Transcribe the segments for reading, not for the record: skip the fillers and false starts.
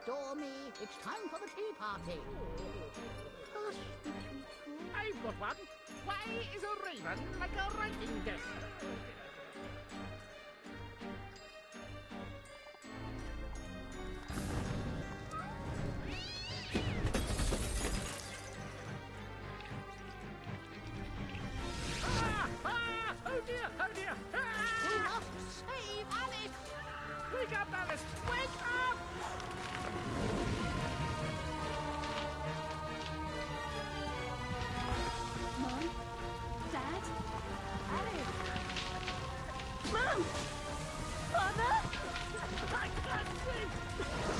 Stormy. It's time for the tea party. Hush, I've got one. Why is a raven like a writing desk? Oh dear, oh dear! We must save Alice. Wake up, Alice! Wake up! Mom? Dad? Alice? Mom! Father? I can't sleep!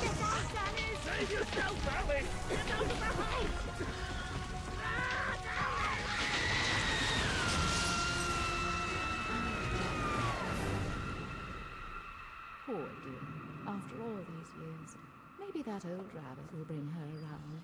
Get out, Alice! Save yourself, Alice! Get out of the house! Poor dear. After all these years, maybe that old rabbit will bring her around.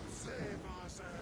Save us, Alice!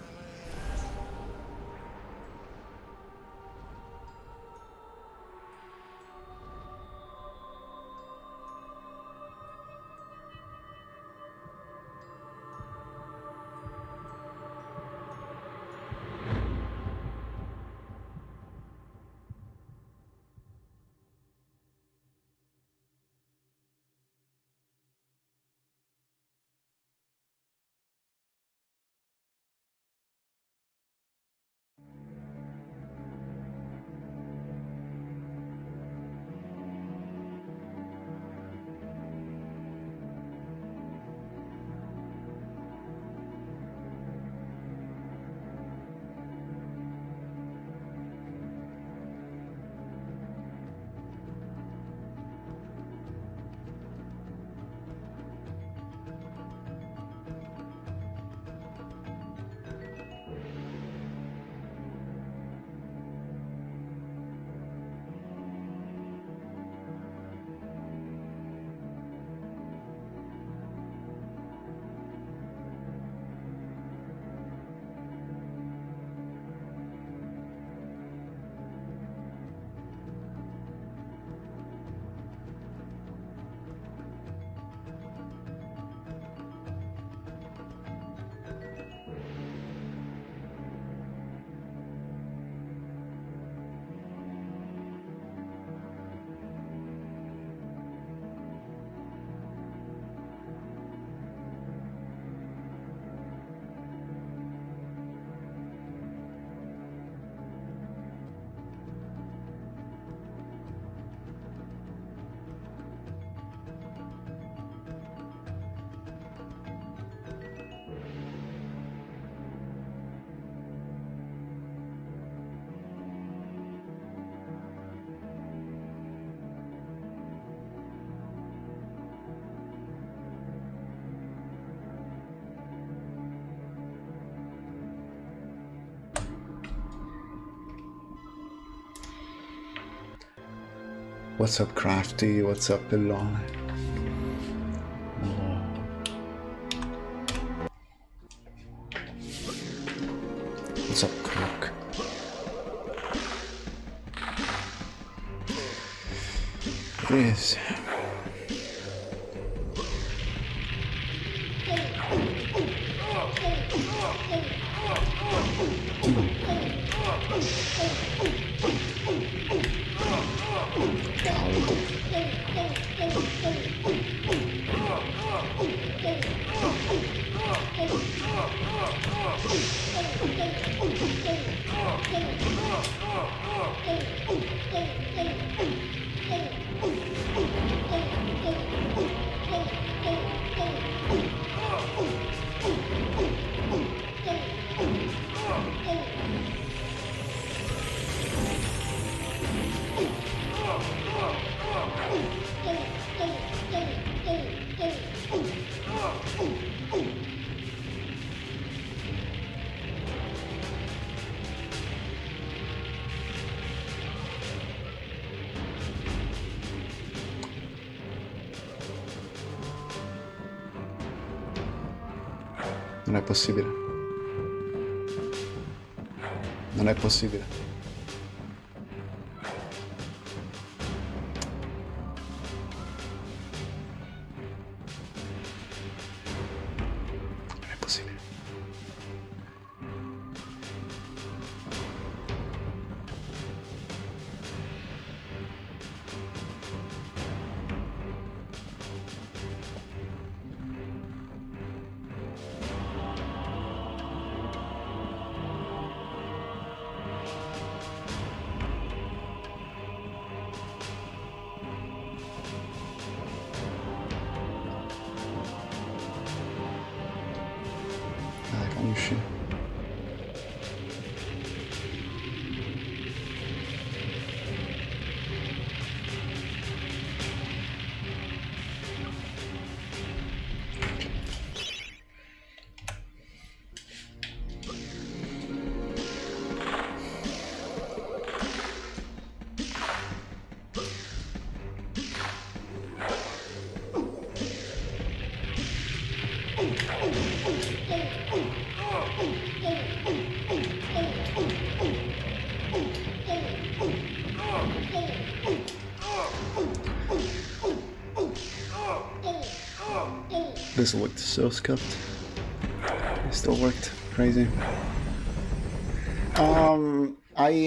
What's up, Crafty? What's up, Elon? What's up, Crook? It is. Non è possibile. Non è possibile. Non è possibile. Fammi uscire. This looked so scuffed. It still worked. Crazy.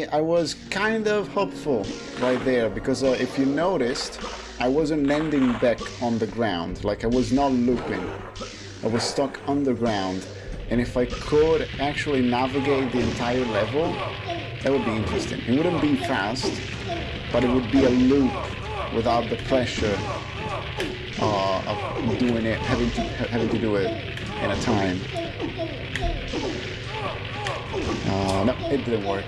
I was kind of hopeful right there because if you noticed, I wasn't landing back on the ground. Like I was not looping. I was stuck underground. And if I could actually navigate the entire level, that would be interesting. It wouldn't be fast, but it would be a loop without the pressure of doing it, having to do it in a time. No, it didn't work.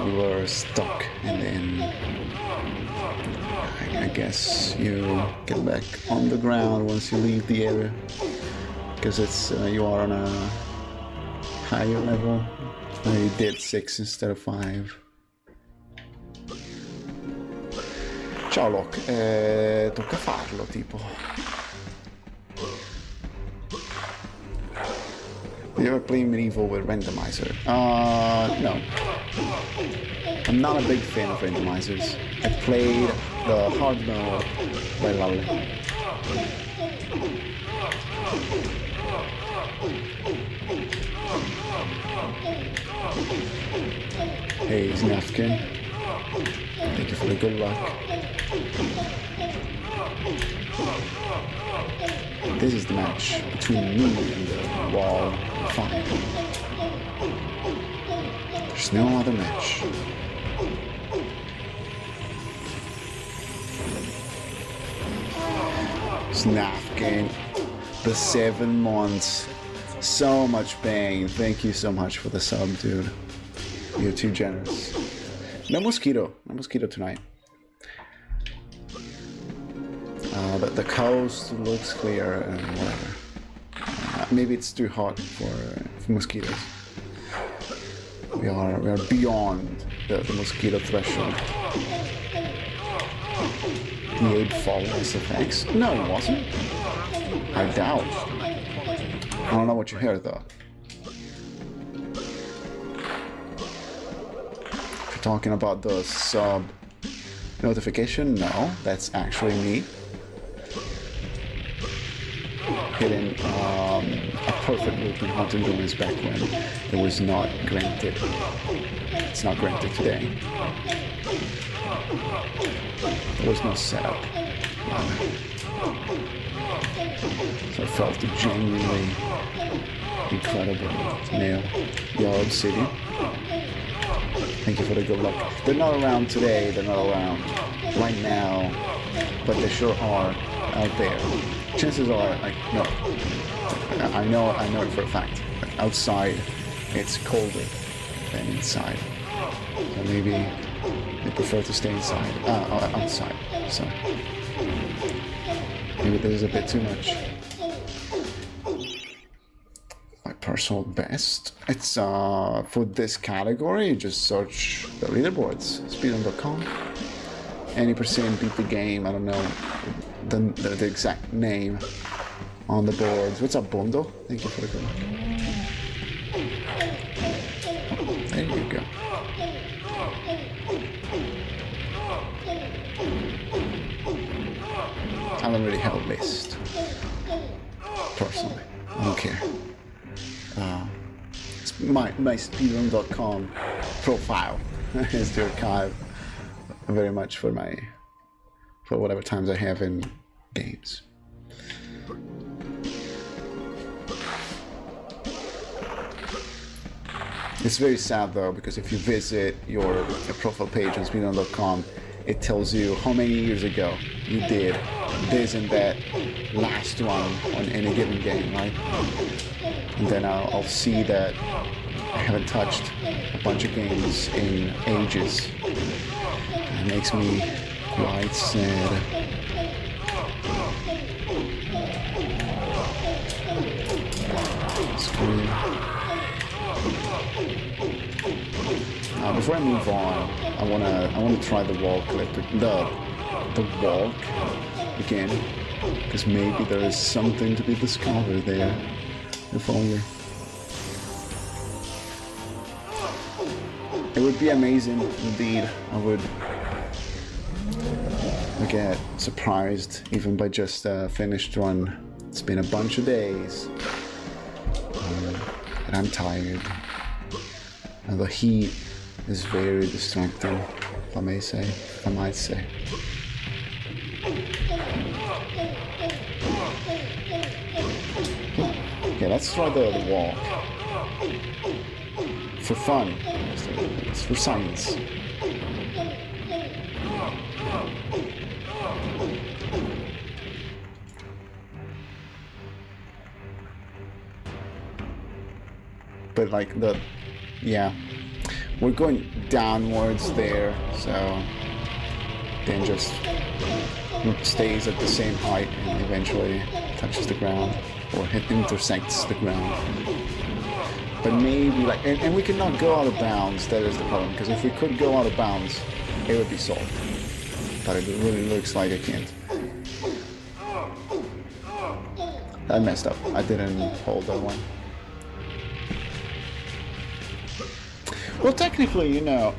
We were stuck, and then I guess you get back on the ground once you leave the area, because it's you are on a higher level. You did 6 instead of 5. Ciao Locke, tocca farlo tipo. You ever play Medieval with randomizer? No. I'm not a big fan of randomizers. I played the hard mode by Lalle. Hey, Znafkin. Thank you for the good luck. This is the match between me and the wall of fire. There's no other match. Snafkin, the 7 months. So much pain. Thank you so much for the sub, dude. You're too generous. No mosquito tonight. The coast looks clear and whatever. Maybe it's too hot for mosquitoes. We are beyond the mosquito threshold. The 8 fallen SFX? No, it wasn't. I doubt. I don't know what you heard though. If you're talking about the sub notification, no, that's actually me hitting a perfect loop in Haunted Ruins back when it was not granted. It's not granted today. There was no setup. So I felt genuinely incredible to nail Yard City. Thank you for the good luck. They're not around today, they're not around right now, but they sure are out there. Chances are, like, no, I know it for a fact. Like, outside, it's colder than inside. So maybe they prefer to stay inside, outside. So maybe this is a bit too much. My personal best. It's for this category. You just search the leaderboards, speedrun.com. Any percent beat the game. I don't know the exact name, on the boards. What's up, Bondo? Thank you for the call. There you go. I don't really have a list. Personally, I don't care. It's my speedrun.com profile is the archive very much for whatever times I have in games. It's very sad though, because if you visit your profile page on speedrun.com, it tells you how many years ago you did this and that last one on any given game, right? And then I'll see that I haven't touched a bunch of games in ages. It makes me quite sad. Screw. Before I move on, I wanna try the wall clip, the walk again, because maybe there is something to be discovered there. If only. It would be amazing indeed. I would get surprised even by just a finished run. It's been a bunch of days, and I'm tired. And the heat is very distracting, if I might say. Okay, let's try the walk. For fun. It's for science. But like yeah, we're going downwards there, so then just stays at the same height and eventually touches the ground or intersects the ground. But maybe like, and we cannot go out of bounds. That is the problem, because if we could go out of bounds, it would be solved. But it really looks like I can't. I messed up. I didn't hold that one. Well, technically, you know,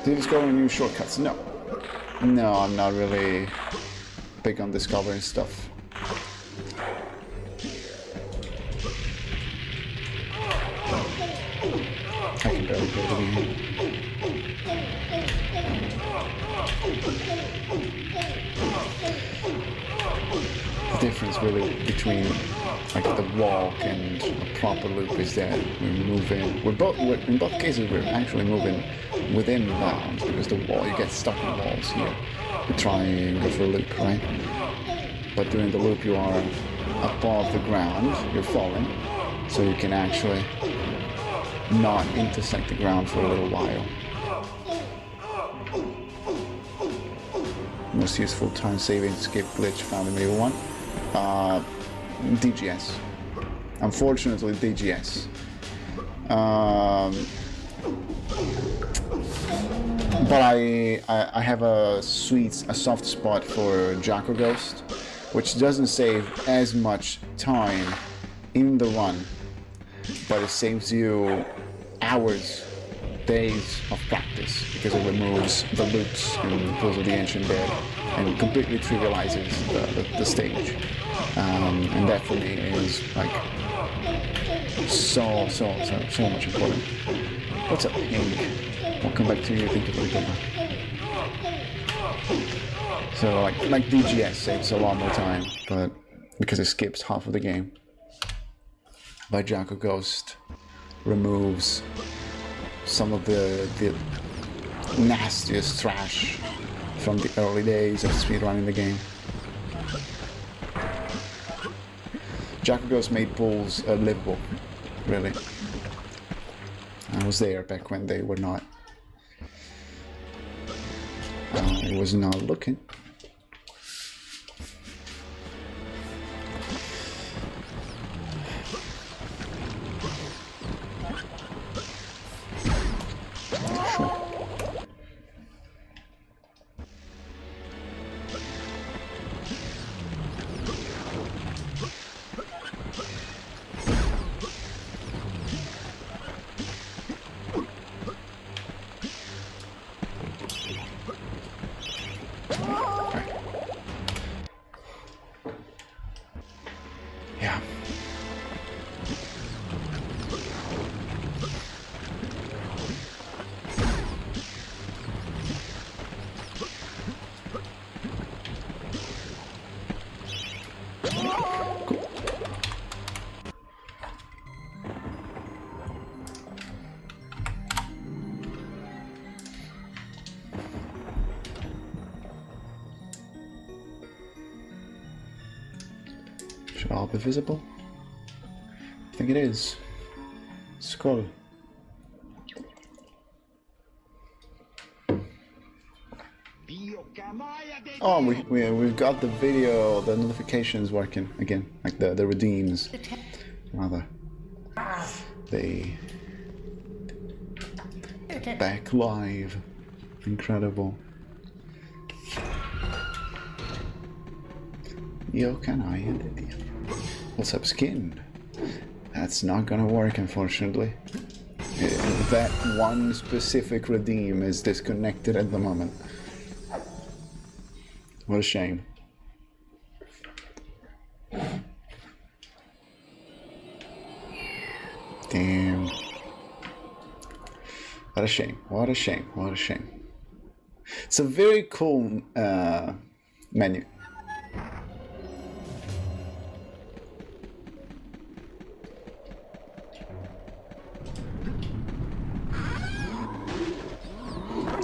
did you discover new shortcuts? No. No, I'm not really big on discovering stuff. I can barely go to the game. The difference really between like the walk and a proper loop is that we're moving. In both cases, we're actually moving within bounds, because the wall, you get stuck in walls here. You try and go for a loop, right? But during the loop, you are above the ground. You're falling, so you can actually not intersect the ground for a little while. Most useful time saving skip glitch found in Level 1. DGS. Unfortunately, DGS. But I have a soft spot for Jacko Ghost, which doesn't save as much time in the run, but it saves you hours, days of practice, because it removes the loops and pulls of the ancient dead and completely trivializes the stage. And that for me is like so much important. What's up, Pink? Welcome back to you. Thank you for the good one. So like DGS saves a lot more time, but because it skips half of the game. But Jacko Ghost removes some of the nastiest trash from the early days of speedrunning the game. Jacko Ghost made pools livable, really. I was there back when they were not. I was not looking. Yeah. Should all be visible? I think it is. Scroll. Oh, we've got the video, the notifications working again, like the redeems. Rather, they back live. Incredible. Yo, can I edit you? What's up, skin? That's not gonna work, unfortunately. That one specific redeem is disconnected at the moment. What a shame. Damn. What a shame. What a shame. What a shame. It's a very cool menu.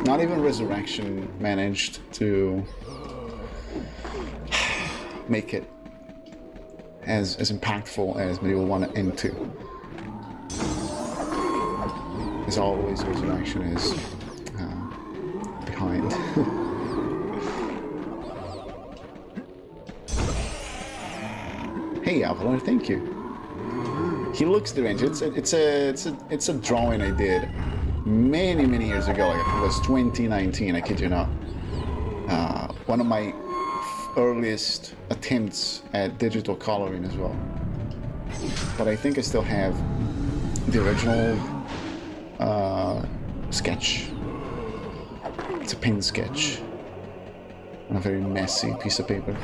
Not even Resurrection managed to make it as impactful as Medieval 1 and 2. As always, Resurrection is behind. Hey, Avalon, thank you. He looks deranged. It's a drawing I did many years ago. Like it was 2019. I kid you not. One of my earliest attempts at digital coloring as well. But I think I still have the original sketch. It's a pen sketch on a very messy piece of paper.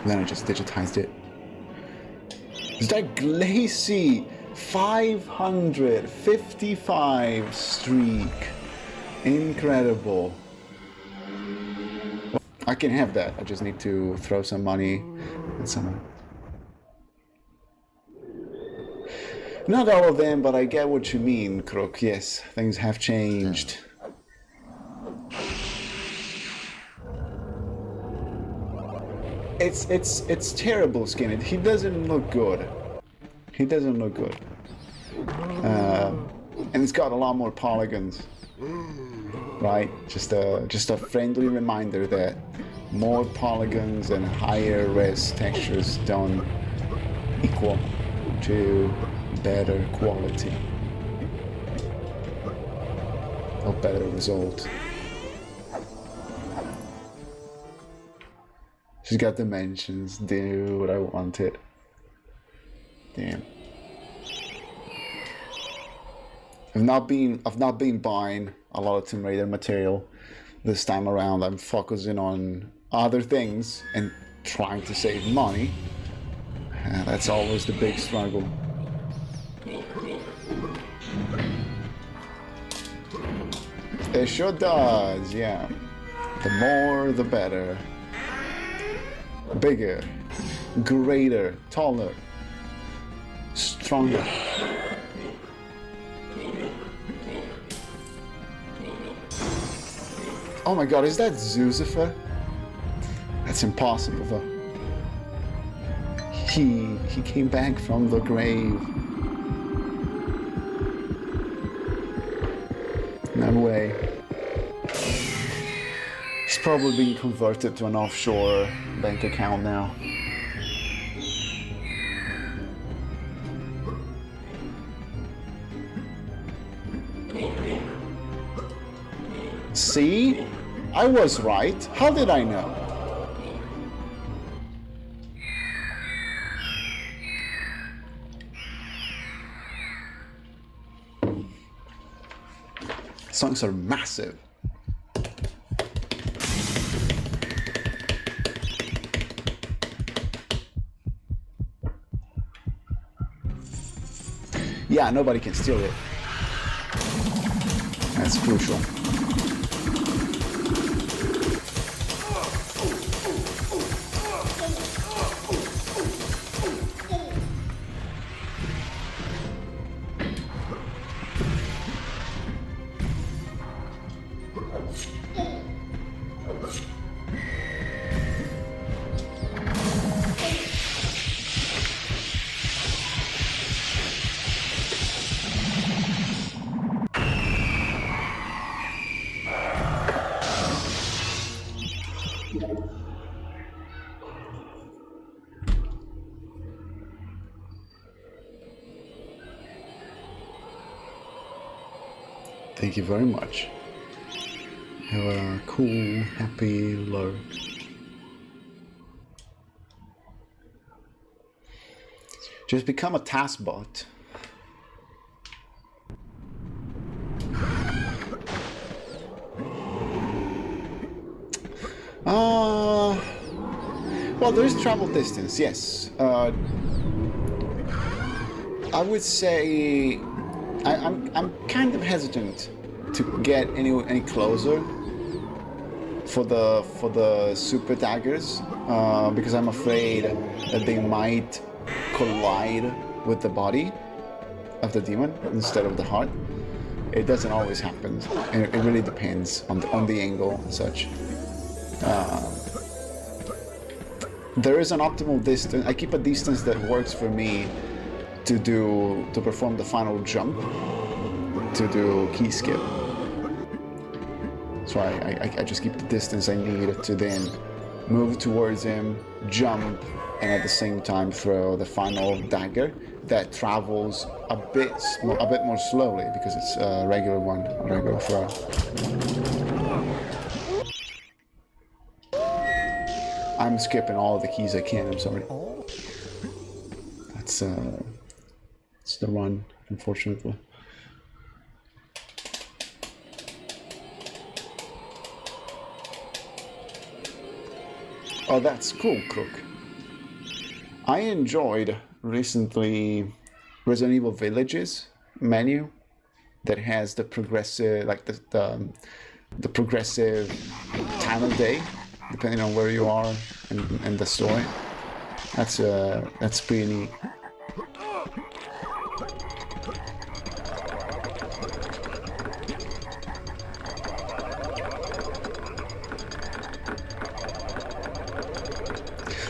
And then I just digitized it. Is that Glacy 555 streak? Incredible. I can have that. I just need to throw some money at someone. Not all of them, but I get what you mean, Crook. Yes, things have changed. It's terrible, Skinny. He doesn't look good. He doesn't look good. And it's got a lot more polygons. Right? Just a friendly reminder that more polygons and higher res textures don't equal to better quality or better result. She's got dimensions, dude. I want it. Damn. I've not been buying a lot of Tomb Raider material this time around. I'm focusing on other things and trying to save money. That's always the big struggle. It sure does, yeah. The more, the better. Bigger, greater, taller, stronger. Oh my god, is that Zuzifer? That's impossible though. He came back from the grave. No way. He's probably being converted to an offshore bank account now. See? I was right. How did I know? Songs are massive. yeah, nobody can steal it. That's crucial. Thank you very much. Have a cool, happy lurk. Just become a task bot. Well, there is travel distance, yes. I would say I'm kind of hesitant to get any closer for the super daggers because I'm afraid that they might collide with the body of the demon instead of the heart. It doesn't always happen. It really depends on the angle and such. There is an optimal distance. I keep a distance that works for me to perform the final jump, to do key skip. So I just keep the distance I need to then move towards him, jump, and at the same time throw the final dagger that travels a bit more slowly because it's a regular throw. I'm skipping all the keys I can, I'm sorry. It's the run, unfortunately. Oh, that's cool, Crook. I enjoyed recently Resident Evil Villages menu that has the progressive, like the progressive time of day, depending on where you are in the story. That's pretty neat.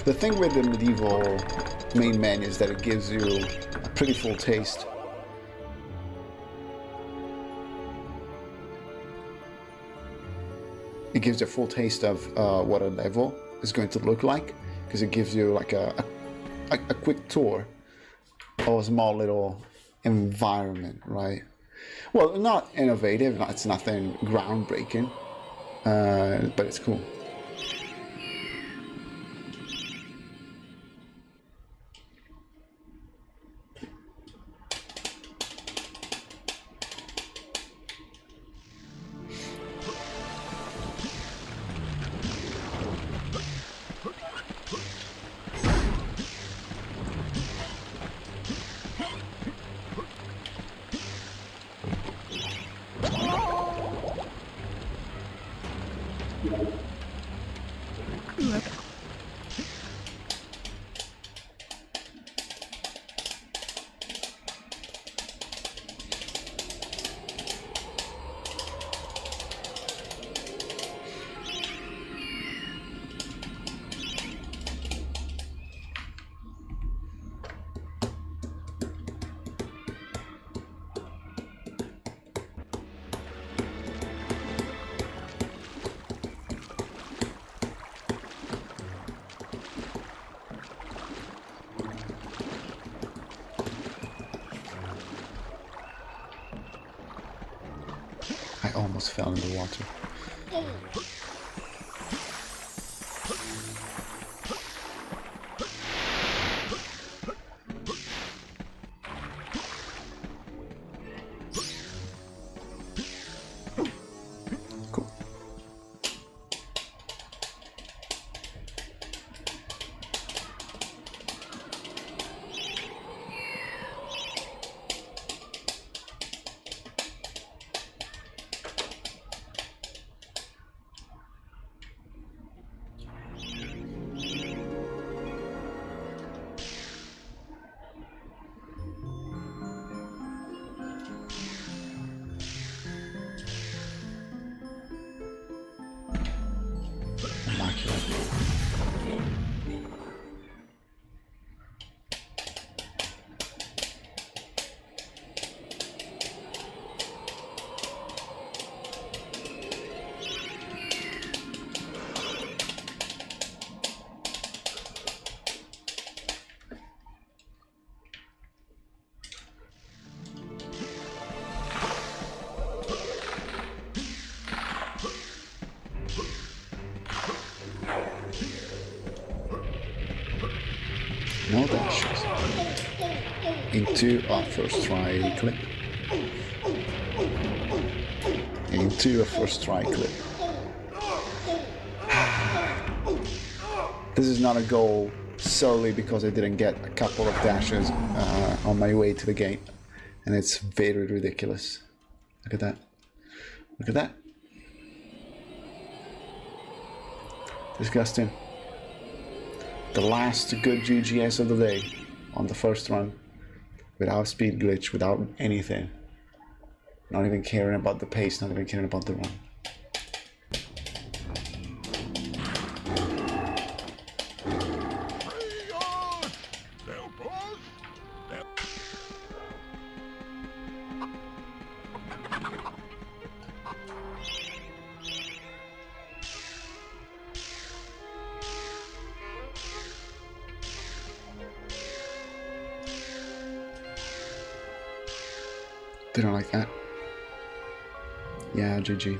The thing with the medieval main menu is that it gives you a pretty full taste. It gives you a full taste of what a level is going to look like, because it gives you like a quick tour of a small little environment, right? Well, not innovative, it's nothing groundbreaking, but it's cool. I almost fell in the water. Cool. No dashes. Into a first try clip. Into a first try clip. This is not a goal solely because I didn't get a couple of dashes on my way to the gate. And it's very ridiculous. Look at that. Look at that. Disgusting. The last good GGS of the day on the first run. Without speed glitch, without anything. Not even caring about the pace, not even caring about the run. Didn't like that. Yeah, GG.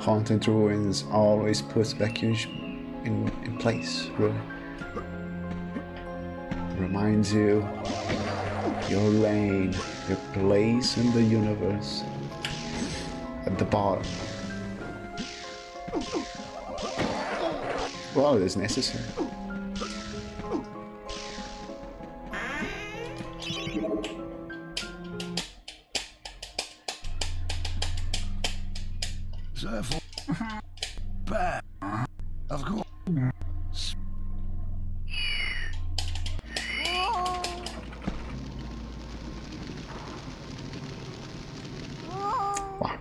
Haunted Ruins always puts back you in place, really. Reminds you your lane, your place in the universe. At the bottom. Well, it is necessary. Bad. Of course. Wow.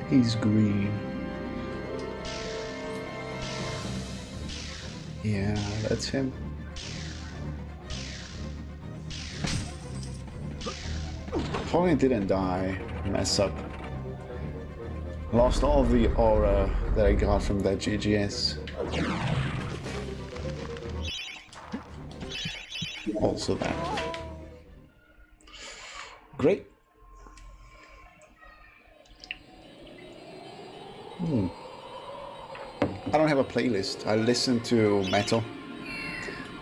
He's green. Yeah, that's him. Probably didn't die. Mess up. Lost all of the aura that I got from that GGS. Also that. Great. I don't have a playlist. I listen to metal,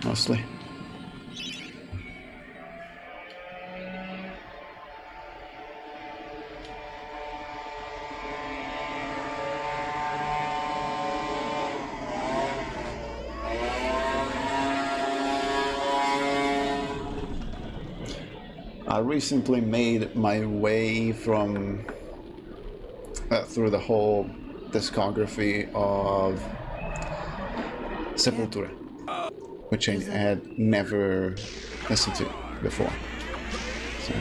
mostly. I recently made my way from through the whole discography of Sepultura, which I had never listened to before. So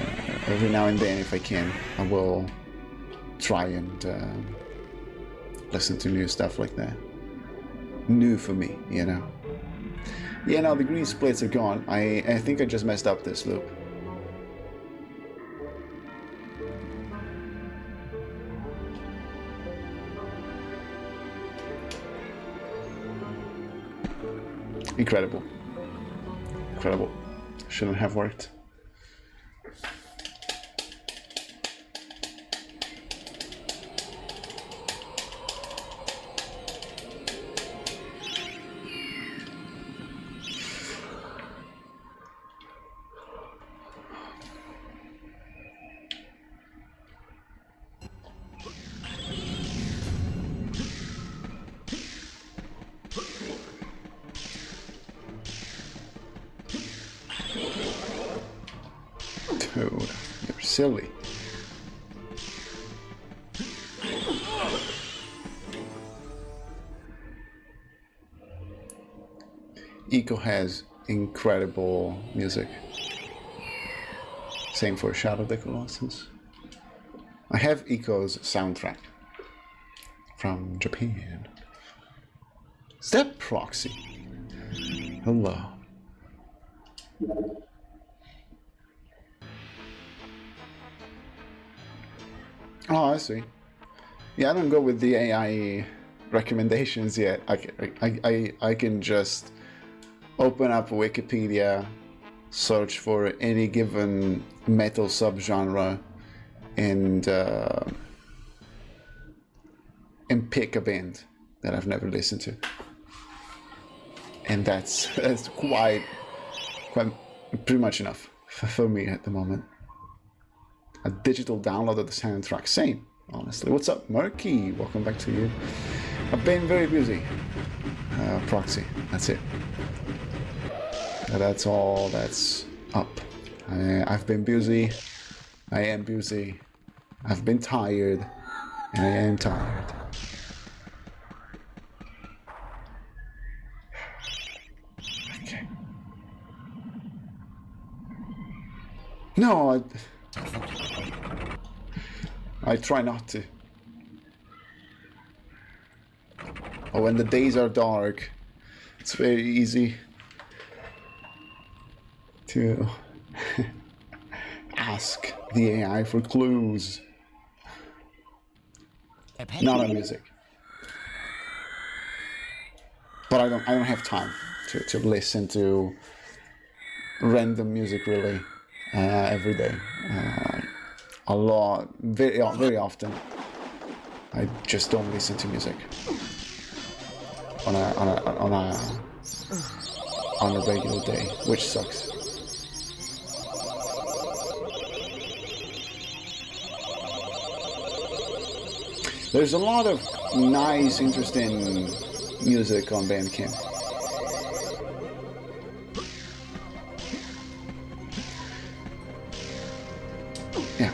every now and then, if I can, I will try and listen to new stuff like that. New for me, you know. Yeah, now the green splits are gone. I think I just messed up this loop. Incredible. Incredible. Shouldn't have worked. Dude, you're silly. Eco has incredible music. Same for Shadow of the Colossus. I have Eco's soundtrack from Japan. Step Proxy. Hello. Oh, I see. Yeah, I don't go with the AI recommendations yet. I can just open up Wikipedia, search for any given metal subgenre, and pick a band that I've never listened to, and that's quite pretty much enough for me at the moment. A digital download of the soundtrack, same, honestly. What's up, Murky? Welcome back to you. I've been very busy. Proxy, that's it. That's all that's up. I've been busy. I am busy. I've been tired. And I am tired. Okay. No, I try not to. But when the days are dark, it's very easy to ask the AI for clues. Not on music. But I don't have time to listen to random music really every day. A lot, very often. I just don't listen to music on a regular day, which sucks. There's a lot of nice, interesting music on Bandcamp. Yeah.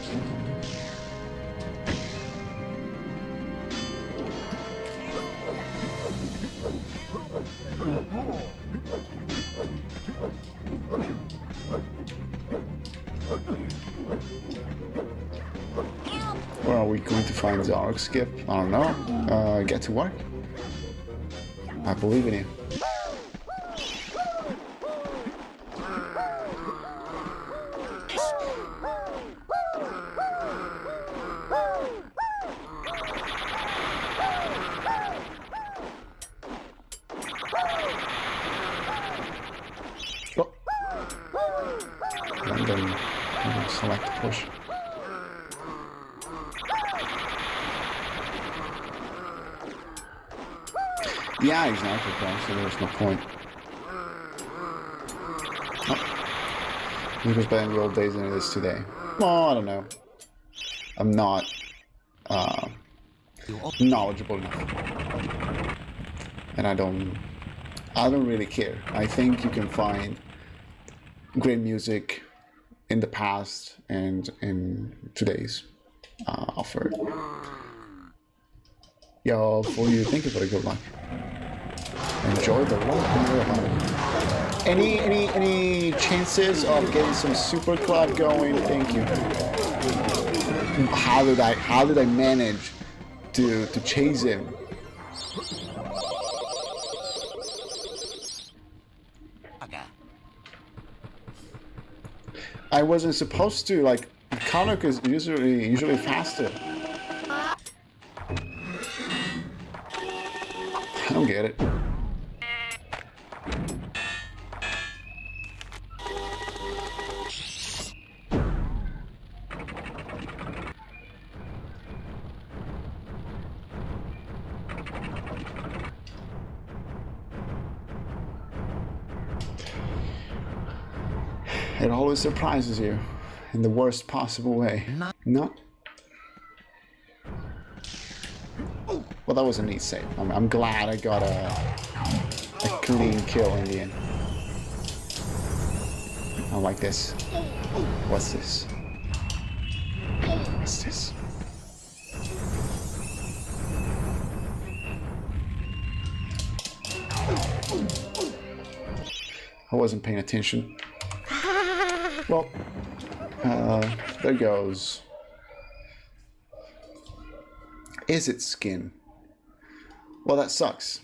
Where are we going to find Zark, Skip? I don't know. Get to work. I believe in you. Oh. And then select push. Yeah, exactly, bro. So there's no point. Oh. It was better in the old days than it is today. Well, I don't know. I'm not knowledgeable enough, and I don't really care. I think you can find great music in the past and in today's offer. Yo, for you, thank you for the good luck. Enjoy the walk in your home. Any chances of getting some super club going? Thank you. How did I manage to chase him? I wasn't supposed to. Like, Konok is usually faster. I don't get it. It always surprises you in the worst possible way. No? Well, that was a neat save. I'm glad I got a clean kill in the end. I like this. What's this? What's this? I wasn't paying attention. Well, there goes. Is it skin? Well, that sucks.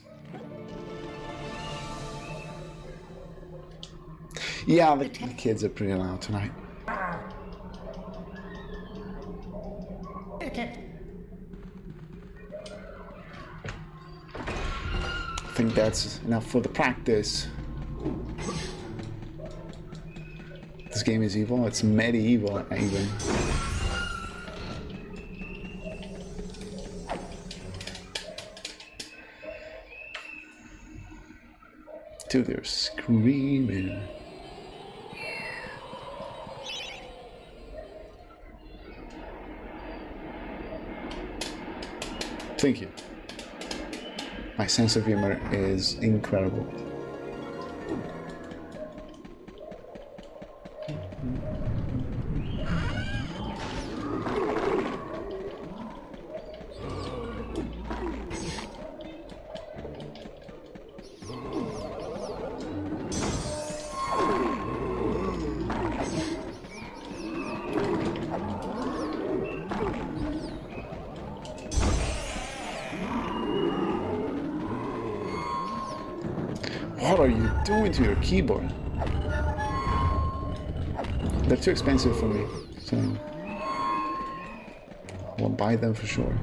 Yeah, the kids are pretty loud tonight. Okay. think that's enough for the practice. This game is evil. It's medieval even. Dude, they're screaming. Thank you. My sense of humor is incredible. What are you doing to your keyboard? They're too expensive for me, so I won't buy them for sure.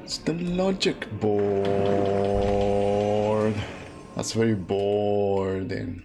It's the logic board. That's very boring.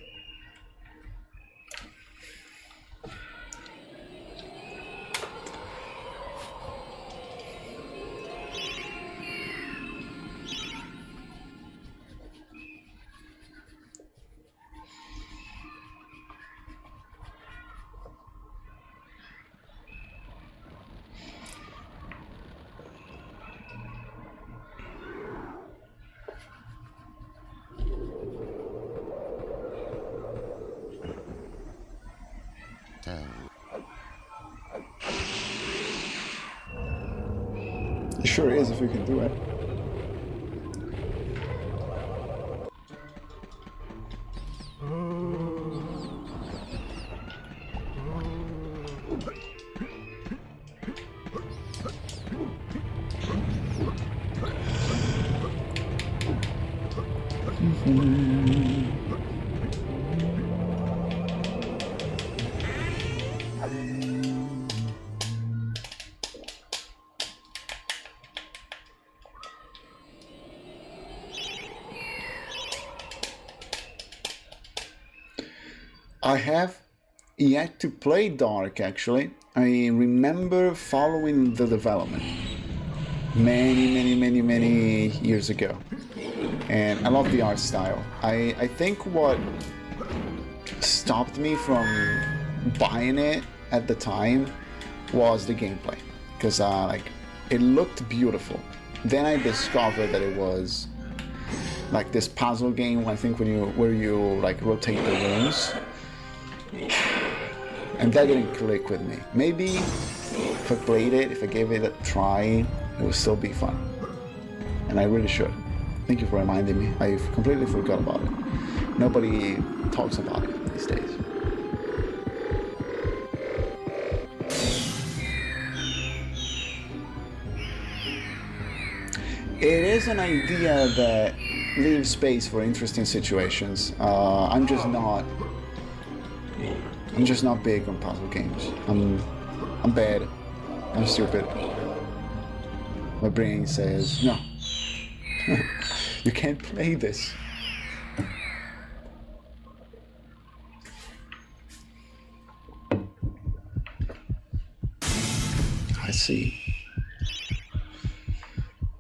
It sure is if we can do it. I have yet to play Dark, actually. I remember following the development many years ago. And I love the art style. I think what stopped me from buying it at the time was the gameplay. Because like it looked beautiful. Then I discovered that it was like this puzzle game, I think where you like rotate the rooms. And that didn't click with me. Maybe if I played it, if I gave it a try, it would still be fun. And I really should. Thank you for reminding me. I completely forgot about it. Nobody talks about it these days. It is an idea that leaves space for interesting situations. I'm just not big on puzzle games. I'm bad. I'm stupid. My brain says, no. You can't play this. I see.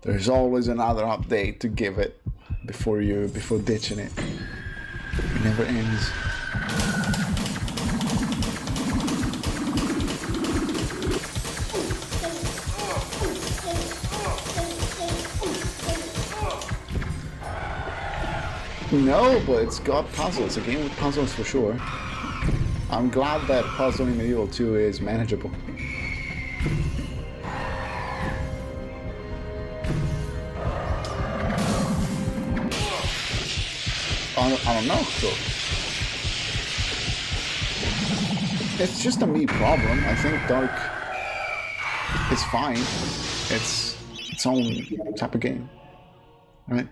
There's always another update to give it before ditching it. It never ends. No, but it's got puzzles. A game with puzzles for sure. I'm glad that Puzzle in Medieval 2 is manageable. I don't know, so. It's just a me problem. I think Dark is fine. It's its own type of game. right?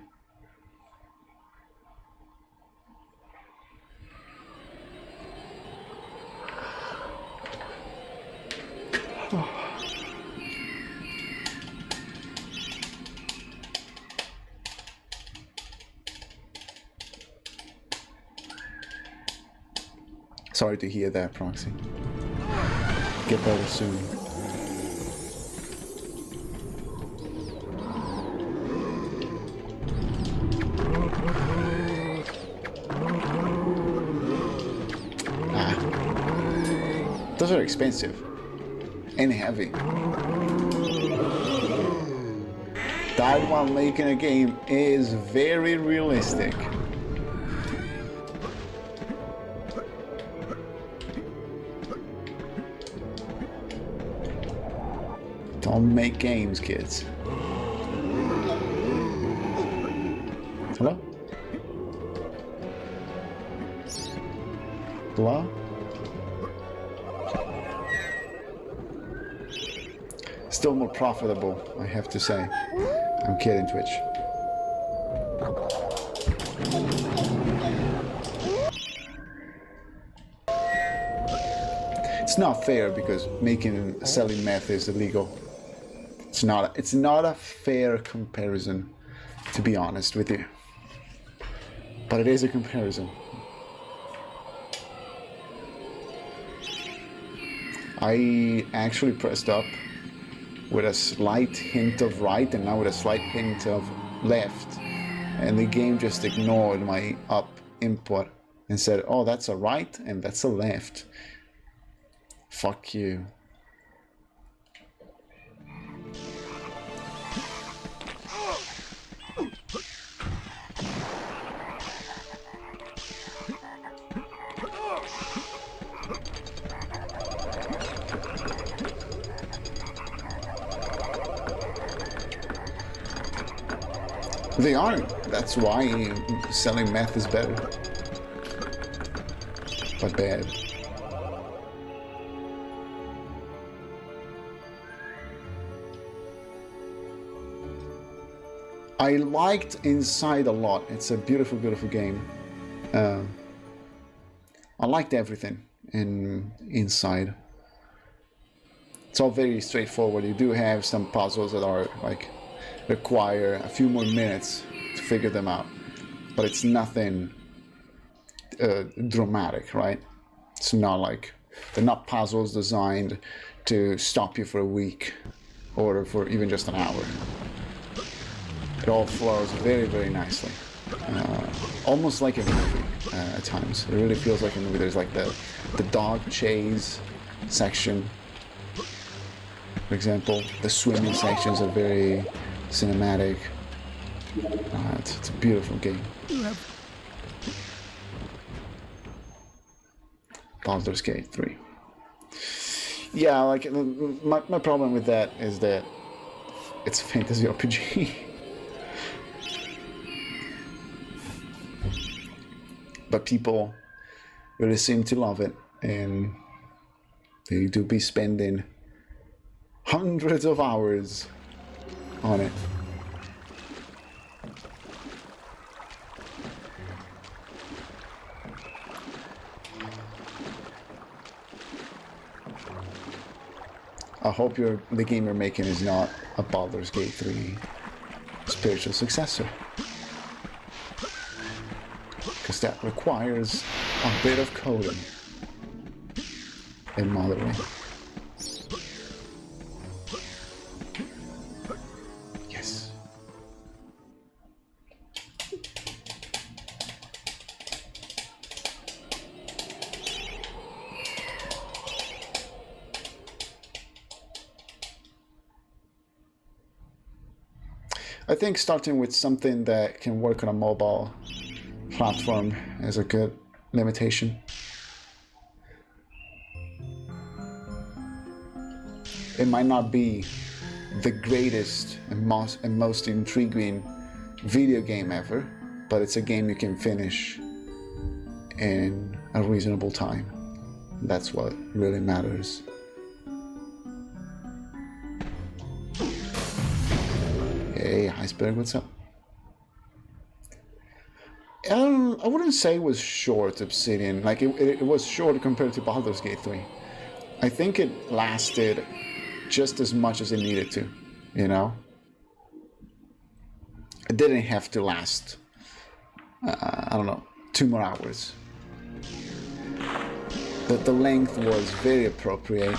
Sorry to hear that, Proxy. Get better soon. Those are expensive and heavy. That while making a game is very realistic. Don't make games, kids. Hello? Hello? Still more profitable, I have to say. I'm kidding, Twitch. It's not fair because selling meth is illegal. It's not a fair comparison, to be honest with you. But it is a comparison. I actually pressed up with a slight hint of right and now with a slight hint of left, and the game just ignored my up input and said, oh, that's a right and that's a left. Fuck you. They aren't. That's why selling meth is better. But bad. I liked Inside a lot. It's a beautiful, beautiful game. I liked everything in Inside. It's all very straightforward. You do have some puzzles that are like require a few more minutes to figure them out, but it's nothing dramatic, right? It's not like they're not puzzles designed to stop you for a week or for even just an hour. It all flows very, very nicely, almost like a movie at times. It really feels like a movie. There's like the dog chase section, for example. The swimming sections are very cinematic. It's a beautiful game. Baldur's Gate 3. Yeah, like my problem with that is that it's a fantasy RPG. But people really seem to love it, and they do be spending hundreds of hours on it. I hope the game you're making is not a Baldur's Gate 3 spiritual successor, because that requires a bit of coding and modeling. Yes. I think starting with something that can work on a mobile platform is a good limitation. It might not be the greatest and most intriguing video game ever, but it's a game you can finish in a reasonable time. That's what really matters. Hey, Iceberg, what's up? wouldn't say it was short, Obsidian. Like, it was short compared to Baldur's Gate 3. I think it lasted just as much as it needed to, you know? It didn't have to last, I don't know, 2 more hours. The length was very appropriate.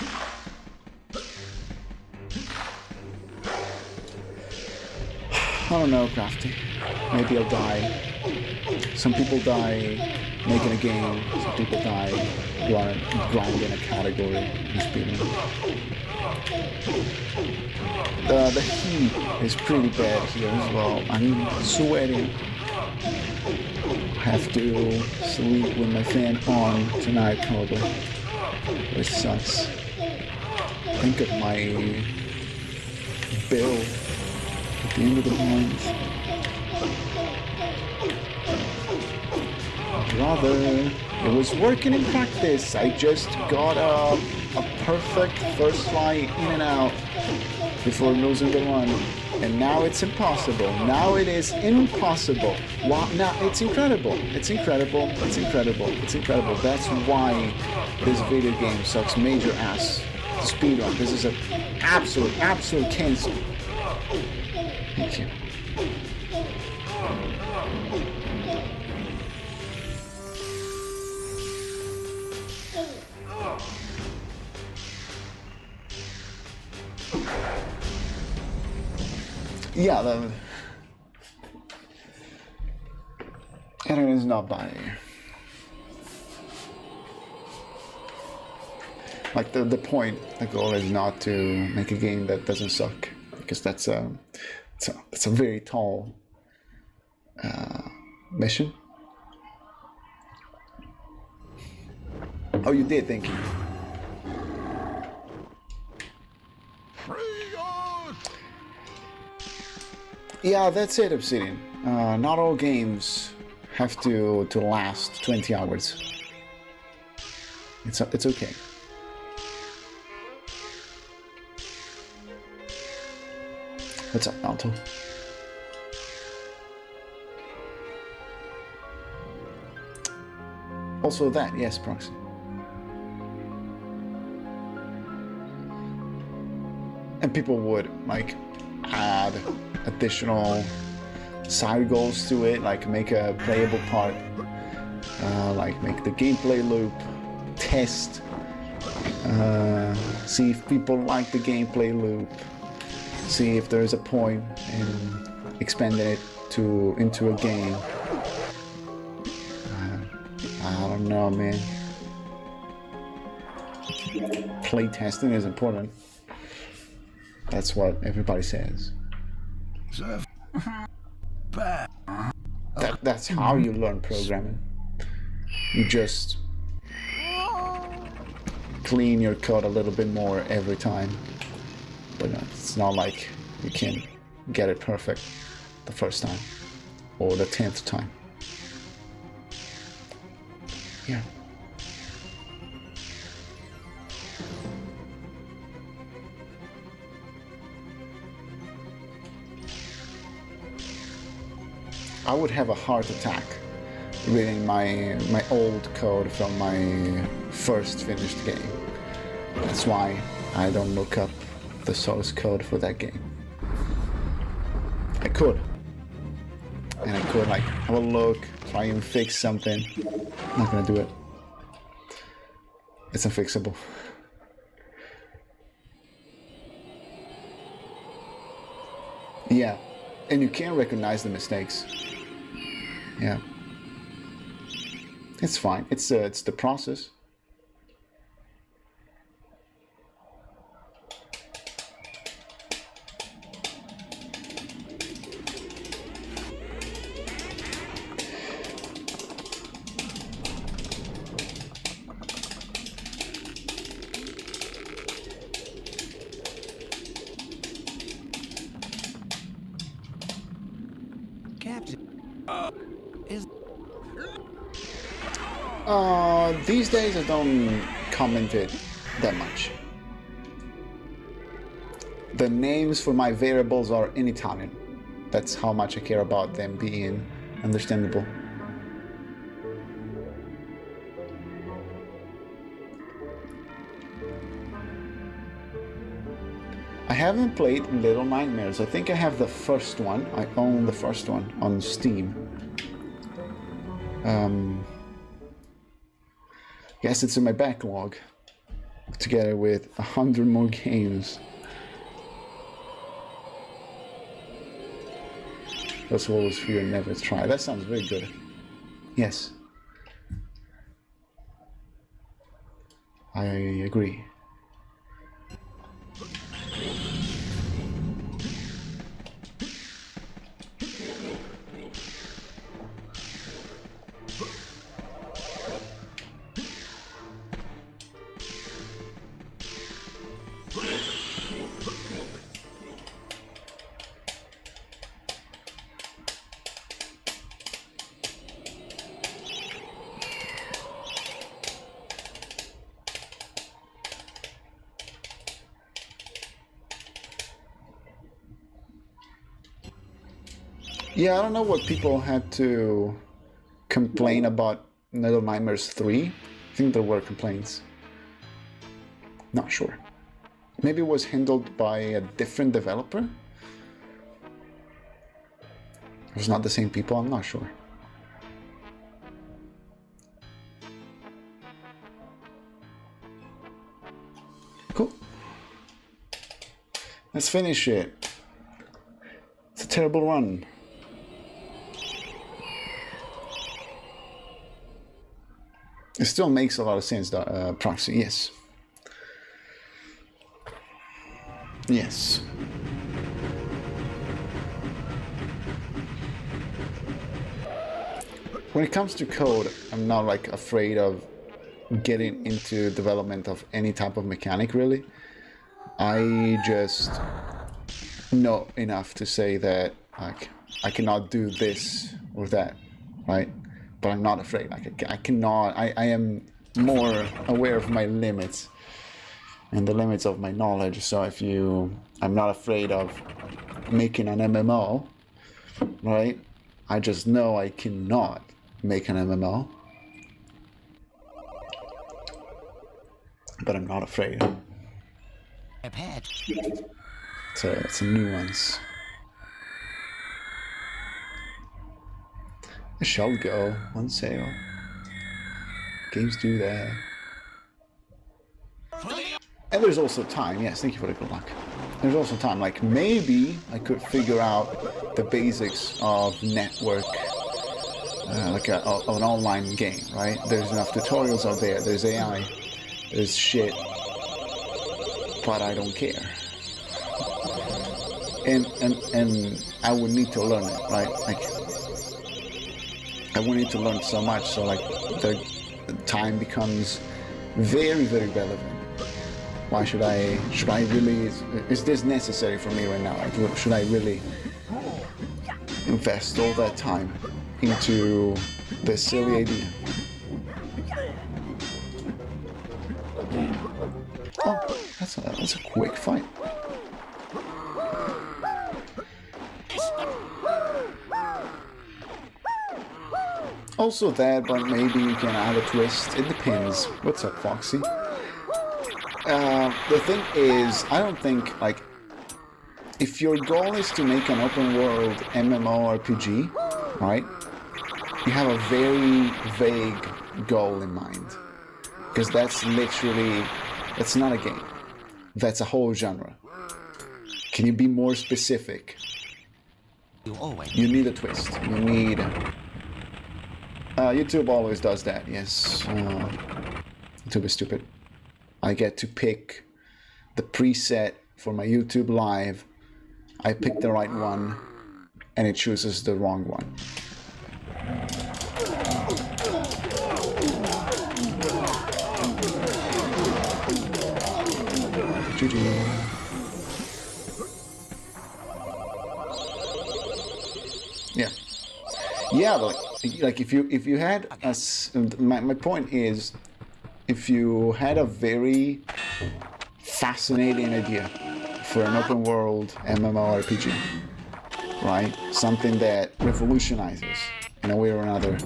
I don't know, Crafty. Maybe I'll die. Some people die making a game. Some people die grinding a category in speedrun. The heat is pretty bad here as well. I'm sweating. I have to sleep with my fan on tonight probably, which sucks. Think of my bill at the end of the month. Rather, it was working in practice. I just got a perfect first fly in and out before losing the run. And now it's impossible. Now it is impossible. Wow, now it's incredible. It's incredible. It's incredible. It's incredible. That's why this video game sucks major ass to speedrun. This is an absolute cancel. Thank you. Yeah, it is not bad. Like the point, the goal is not to make a game that doesn't suck, because that's a very tall mission. Oh, you did, thank you. Yeah, that's it, Obsidian. Not all games have to last 20 hours. It's okay. What's up, Alto? Also that, yes, Proxy. And people would, like, add additional side goals to it, like make a playable part, like make the gameplay loop, test, see if people like the gameplay loop, see if there's a point in expanding it into a game. I don't know, man. Play testing is important. That's what everybody says. That's how you learn programming. You just clean your code a little bit more every time. But it's not like you can get it perfect the first time or the 10th time. Yeah. I would have a heart attack reading my old code from my first finished game. That's why I don't look up the source code for that game. I could. And I could like have a look, try and fix something. I'm not gonna do it. It's unfixable. Yeah, and you can't recognize the mistakes. Yeah, it's fine. It's the process. These days I don't comment it that much. The names for my variables are in Italian. That's how much I care about them being understandable. I haven't played Little Nightmares. I think I have the first one. I own the first one on Steam. Guess it's in my backlog, together with 100 more games. That's always fear and never try. That sounds very good. Yes. I agree. Yeah, I don't know what people had to complain about Little Nightmares 3. I think there were complaints. Not sure. Maybe it was handled by a different developer? It was not the same people, I'm not sure. Cool. Let's finish it. It's a terrible run. It still makes a lot of sense, Proxy, yes. Yes. When it comes to code, I'm not like afraid of getting into development of any type of mechanic, really. I just know enough to say that like I cannot do this or that, right? But I'm not afraid. Like I am more aware of my limits and the limits of my knowledge. So I'm not afraid of making an MMO, right? I just know I cannot make an MMO, but I'm not afraid. So it's a nuance. It shall go on sale. Games do that. And there's also time. Yes, thank you for the good luck. There's also time. Like maybe I could figure out the basics of network, like an online game, right? There's enough tutorials out there. There's AI. There's shit. But I don't care. And I would need to learn it, right? Like I would need to learn so much, so like the time becomes very, very relevant. Why should I really, is this necessary for me right now? Like, should I really invest all that time into this silly idea? Oh, that's a quick fight. Also that, but maybe you can add a twist. It depends. What's up, Foxy? The thing is, I don't think, like, if your goal is to make an open world MMORPG, right? You have a very vague goal in mind. Because that's literally, that's not a game. That's a whole genre. Can you be more specific? You need a twist. You need... YouTube always does that, yes. YouTube is stupid. I get to pick the preset for my YouTube live. I pick the right one, and it chooses the wrong one. GG. Yeah. Yeah, like if you had my point is, if you had a very fascinating idea for an open world MMORPG, right? Something that revolutionizes in a way or another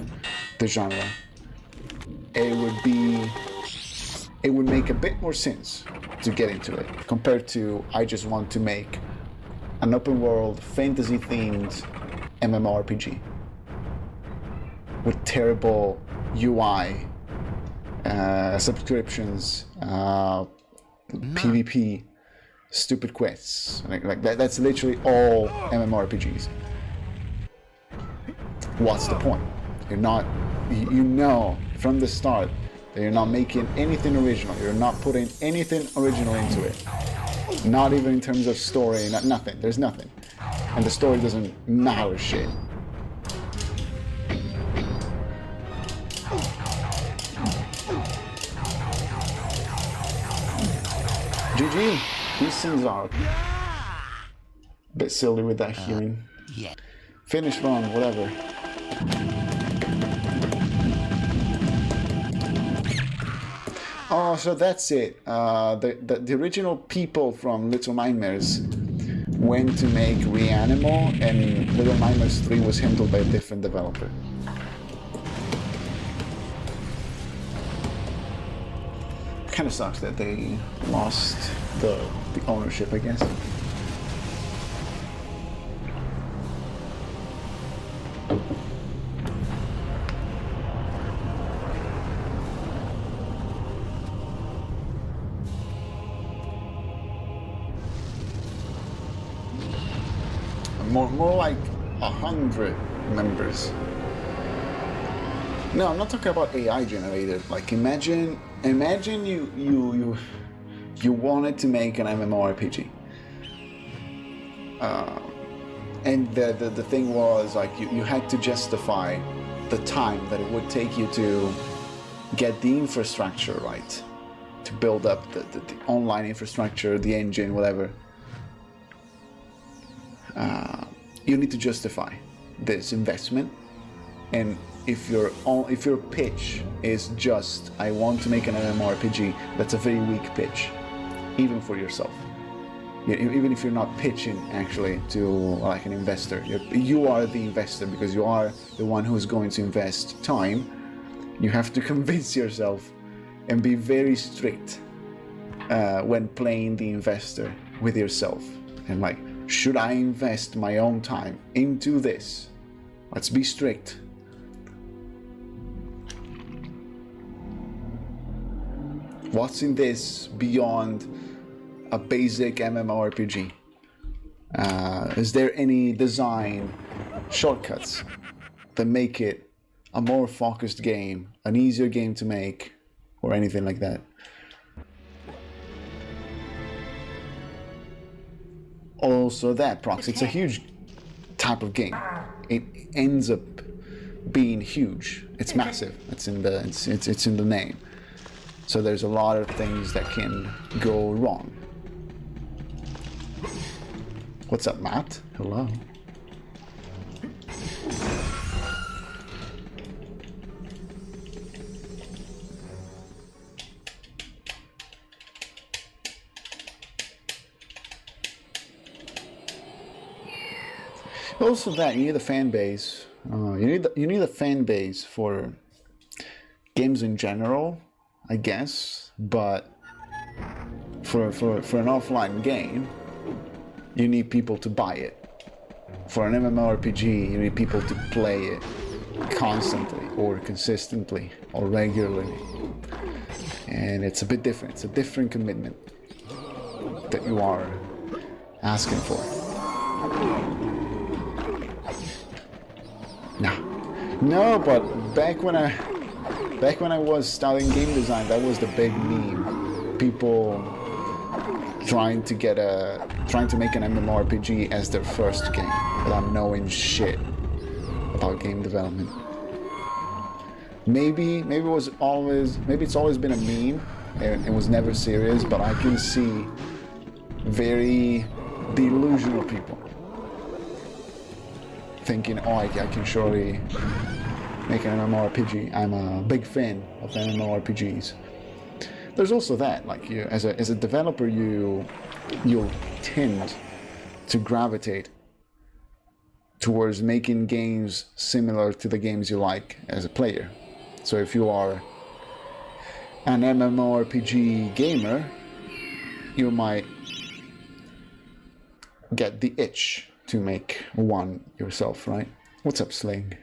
the genre, it would make a bit more sense to get into it, compared to I just want to make an open world fantasy themed MMORPG with terrible UI, subscriptions, PvP, stupid quests. Like that. That's literally all MMORPGs. What's the point? You're not. You know from the start that you're not making anything original. You're not putting anything original into it. Not even in terms of story. Nothing. There's nothing, and the story doesn't matter shit. GG. These things are a bit silly with that healing. Finish run, whatever. Oh, so that's it. The original people from Little Nightmares went to make Reanimo, and Little Nightmares 3 was handled by a different developer. Kind of sucks that they lost the ownership, I guess. More like 100 members. No, I'm not talking about AI generated. Like imagine you wanted to make an MMORPG. And the thing was like you had to justify the time that it would take you to get the infrastructure right, to build up the online infrastructure, the engine, whatever. You need to justify this investment, and if your pitch is just I want to make an MMORPG, that's a very weak pitch, even for yourself. Even if you're not pitching actually to like an investor, you are the investor because you are the one who's going to invest time. You have to convince yourself and be very strict when playing the investor with yourself, and like, should I invest my own time into this? Let's be strict. What's in this beyond a basic MMORPG? Is there any design shortcuts that make it a more focused game, an easier game to make, or anything like that? Also that, Prox, it's a huge type of game. It ends up being huge. It's massive. It's in the name. So there's a lot of things that can go wrong. What's up, Matt? Hello. Also that, you need a fan base. You need a fan base for games in general, I guess, but for an offline game, you need people to buy it. For an MMORPG, you need people to play it constantly or consistently or regularly. And it's a bit different. It's a different commitment that you are asking for. No, but back when I was studying game design, that was the big meme. People trying to make an MMORPG as their first game without knowing shit about game development. Maybe it's always been a meme and it was never serious, but I can see very delusional people thinking, oh, I can surely make an MMORPG. I'm a big fan of MMORPGs. There's also that, like, you as a developer, you'll tend to gravitate towards making games similar to the games you like as a player. So if you are an MMORPG gamer, you might get the itch to make one yourself, right? What's up, Sling?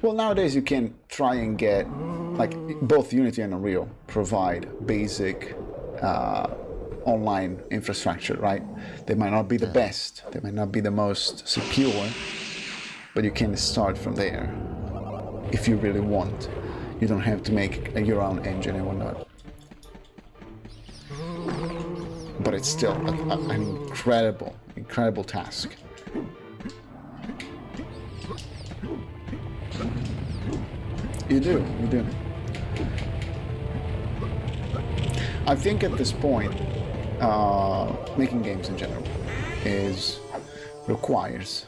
Well, nowadays you can try and get, like, both Unity and Unreal provide basic online infrastructure, right? They might not be the best, they might not be the most secure, but you can start from there if you really want. You don't have to make your own engine and whatnot. But it's still an incredible task. You do. I think at this point, making games in general requires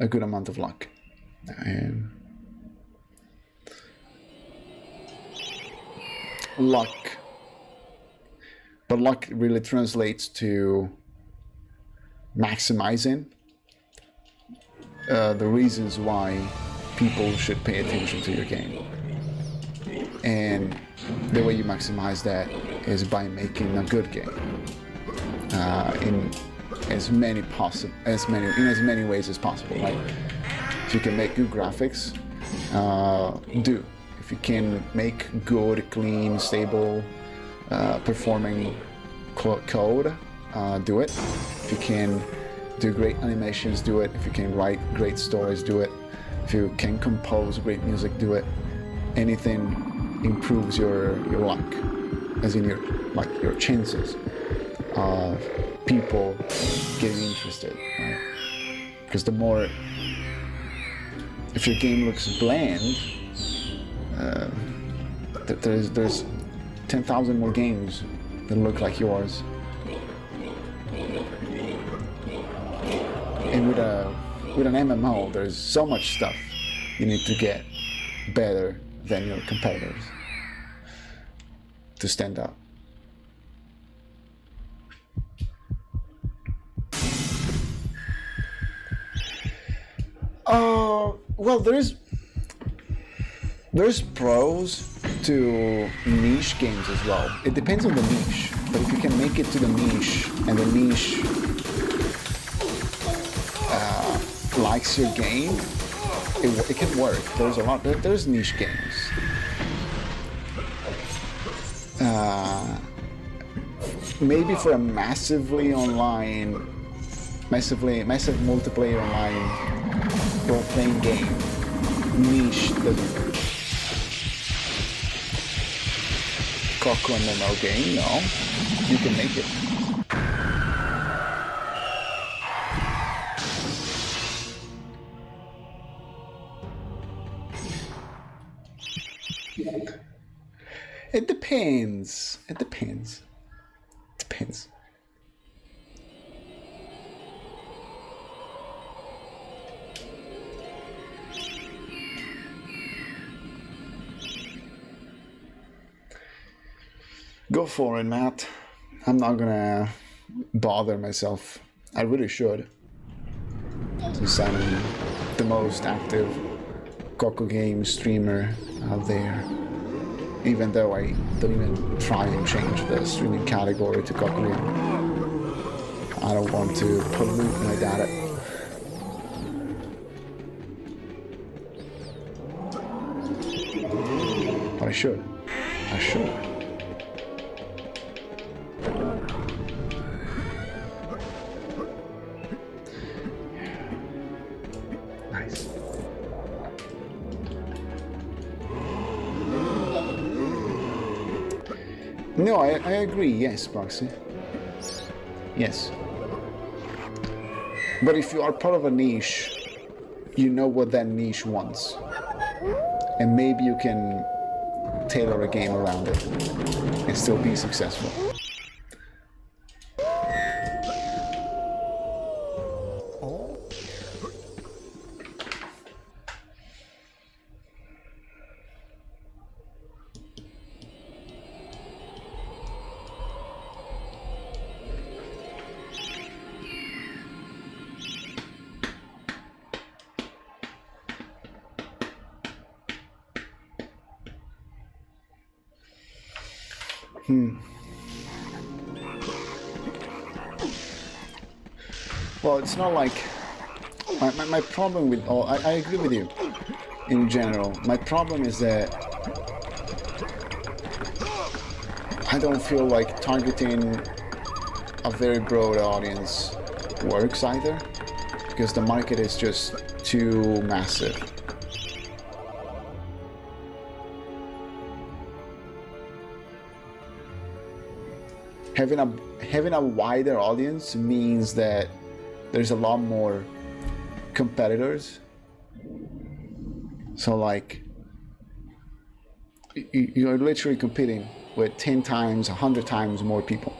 a good amount of luck. But luck really translates to maximizing the reasons why people should pay attention to your game. And the way you maximize that is by making a good game in as many ways as possible, right? If you can make good graphics, do. If you can make good, clean, stable, performing code, do it. If you can do great animations, do it. If you can write great stories, do it. If you can compose great music, do it. Anything improves your luck, as in your chances of people getting interested, right? Because the more, if your game looks bland, there's 10,000 more games that look like yours, and with an MMO, there's so much stuff you need to get better than your competitors to stand out. Well, there's pros to niche games as well. It depends on the niche, but if you can make it to the niche and the niche likes your game, it can work. There's niche games. Maybe for a massive multiplayer online role-playing game, niche doesn't work. Coco MMO game, no. You can make it. It depends. Go for it, Matt. I'm not gonna bother myself. I really should, since I'm the most active Coco game streamer out there. Even though I don't even try and change the streaming category to Coco game. I don't want to pollute my data. But I should. Nice. No, I agree, yes, Proxy. Yes. But if you are part of a niche, you know what that niche wants. And maybe you can tailor a game around it and still be successful. Well, it's not like my problem with all. I agree with you in general. My problem is that I don't feel like targeting a very broad audience works either, because the market is just too massive. Having a wider audience means that there's a lot more competitors. So like you're literally competing with 10 times, 100 times more people,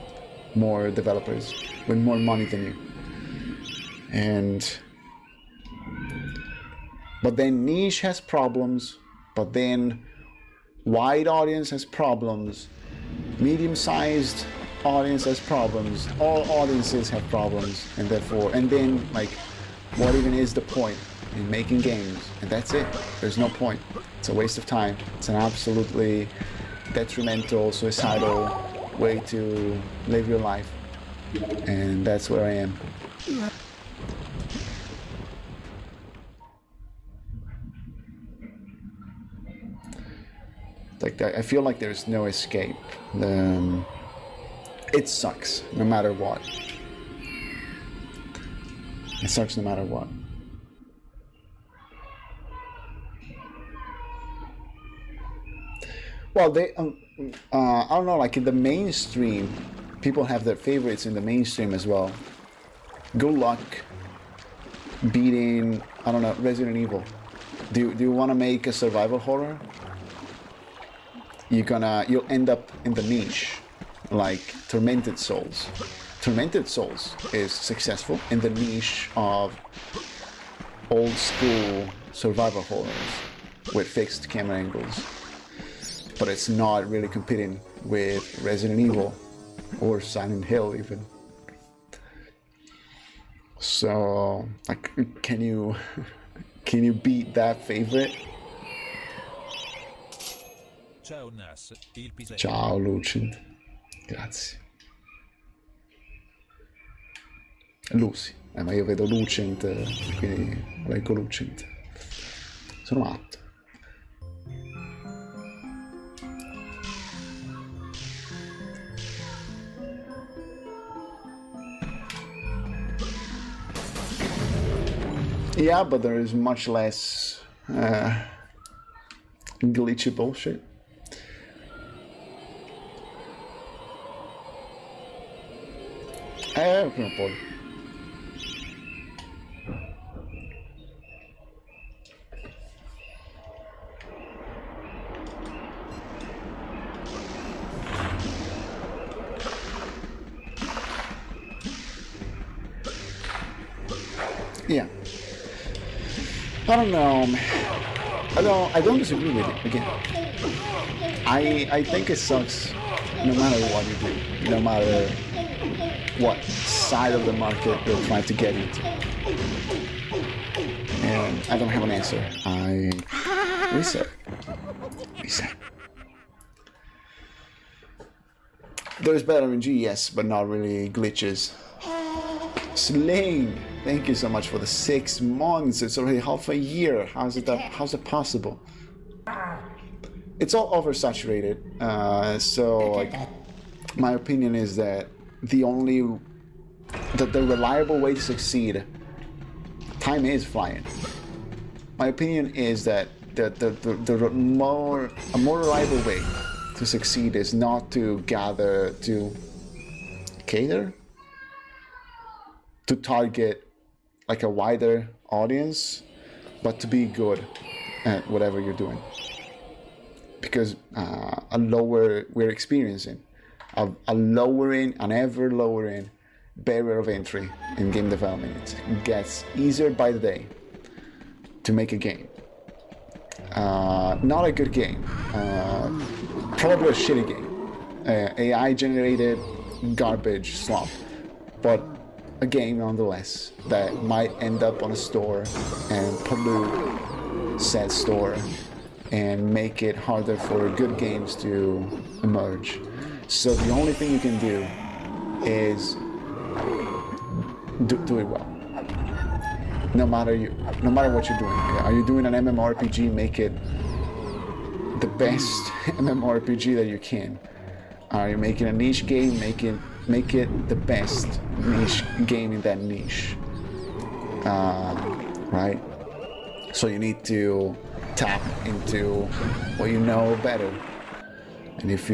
more developers with more money than you. But then niche has problems, but then wide audience has problems, medium-sized audience has problems, all audiences have problems, and then like, what even is the point in making games? And that's it. There's no point. It's a waste of time. It's an absolutely detrimental, suicidal way to live your life. And that's where I am. Like, I feel like there's no escape. It sucks no matter what. It sucks no matter what. Well, I don't know, like in the mainstream, people have their favorites in the mainstream as well. Good luck beating, I don't know, Resident Evil. Do you want to make a survival horror? You'll end up in the niche, like Tormented Souls. Tormented Souls is successful in the niche of old school survival horrors with fixed camera angles. But it's not really competing with Resident Evil or Silent Hill even. So, like, can you beat that favorite? Ciao Lucent, grazie. Lucy, ma io vedo Lucent, quindi leggo Lucent. Sono matto. Yeah, but there is much less glitchy bullshit. Prima o poi. Yeah. I don't know. I don't disagree with it again. I think it sucks no matter what you do, no matter what side of the market you're trying to get into. And I don't have an answer. Reset. There's better NMG, yes, but not really glitches. Sling, thank you so much for the 6 months. It's already half a year. How's it possible? It's all oversaturated. So like, my opinion is that the reliable way to succeed, time is flying. My opinion is that a more reliable way to succeed is not to target like a wider audience, but to be good at whatever you're doing. Because we're experiencing an ever lowering barrier of entry in game development. It gets easier by the day to make a game. Not a good game, probably a shitty game, AI generated garbage slop, but a game nonetheless that might end up on a store and pollute said store and make it harder for good games to emerge. So the only thing you can do is do it well. No matter what you're doing. Are you doing an MMORPG? Make it the best MMORPG that you can. Are you making a niche game? Make it the best niche game in that niche. Right? So you need to tap into what you know better. And if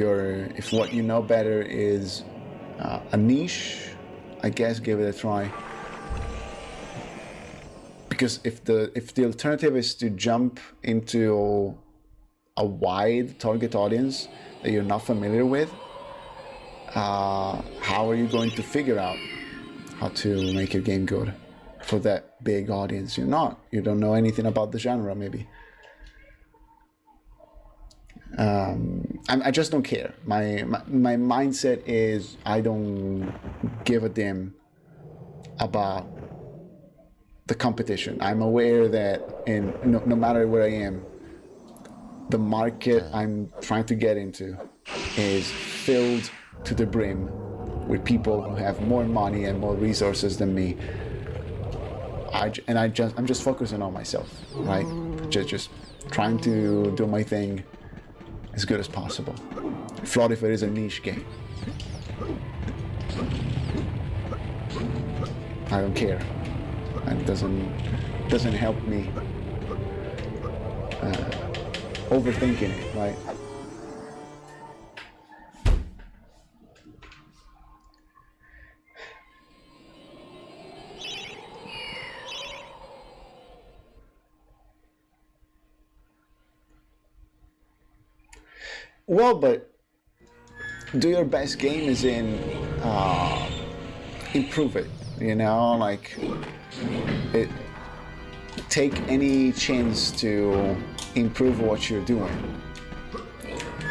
what you know better is a niche, I guess give it a try. Because if the alternative is to jump into a wide target audience that you're not familiar with, how are you going to figure out how to make your game good for that big audience? You don't know anything about the genre, maybe. I just don't care. My mindset is I don't give a damn about the competition. I'm aware that no matter where I am, the market I'm trying to get into is filled to the brim with people who have more money and more resources than me. I'm just focusing on myself, right? Just trying to do my thing as good as possible. Flawed if it is a niche game. I don't care. It doesn't help me overthinking it, right? Well, but do your best game is in improve it, like take any chance to improve what you're doing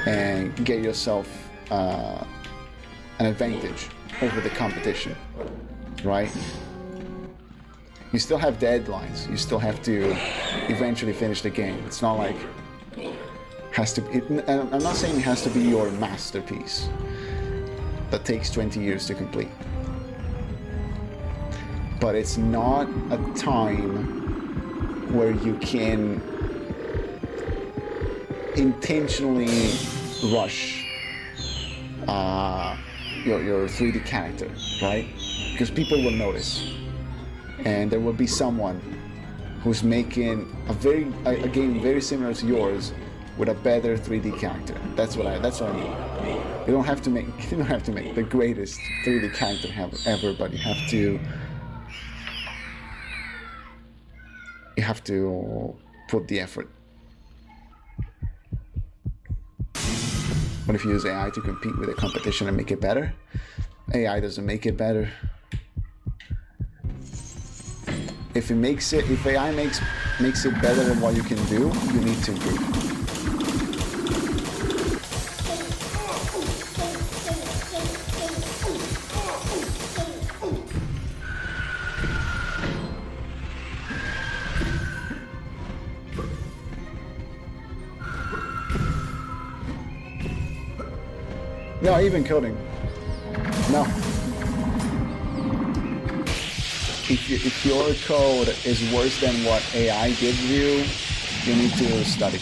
and get yourself an advantage over the competition, right? You still have deadlines. You still have to eventually finish the game. It's not like I'm not saying it has to be your masterpiece that takes 20 years to complete. But it's not a time where you can intentionally rush your 3D character, right? Because people will notice, and there will be someone who's making a game very similar to yours with a better 3D character. That's what I mean. You don't have to make the greatest 3D character ever, but you have to put the effort. What if you use AI to compete with the competition and make it better? AI doesn't make it better. If AI makes it better than what you can do, you need to improve. No, even coding. No. If your code is worse than what AI gives you, you need to study.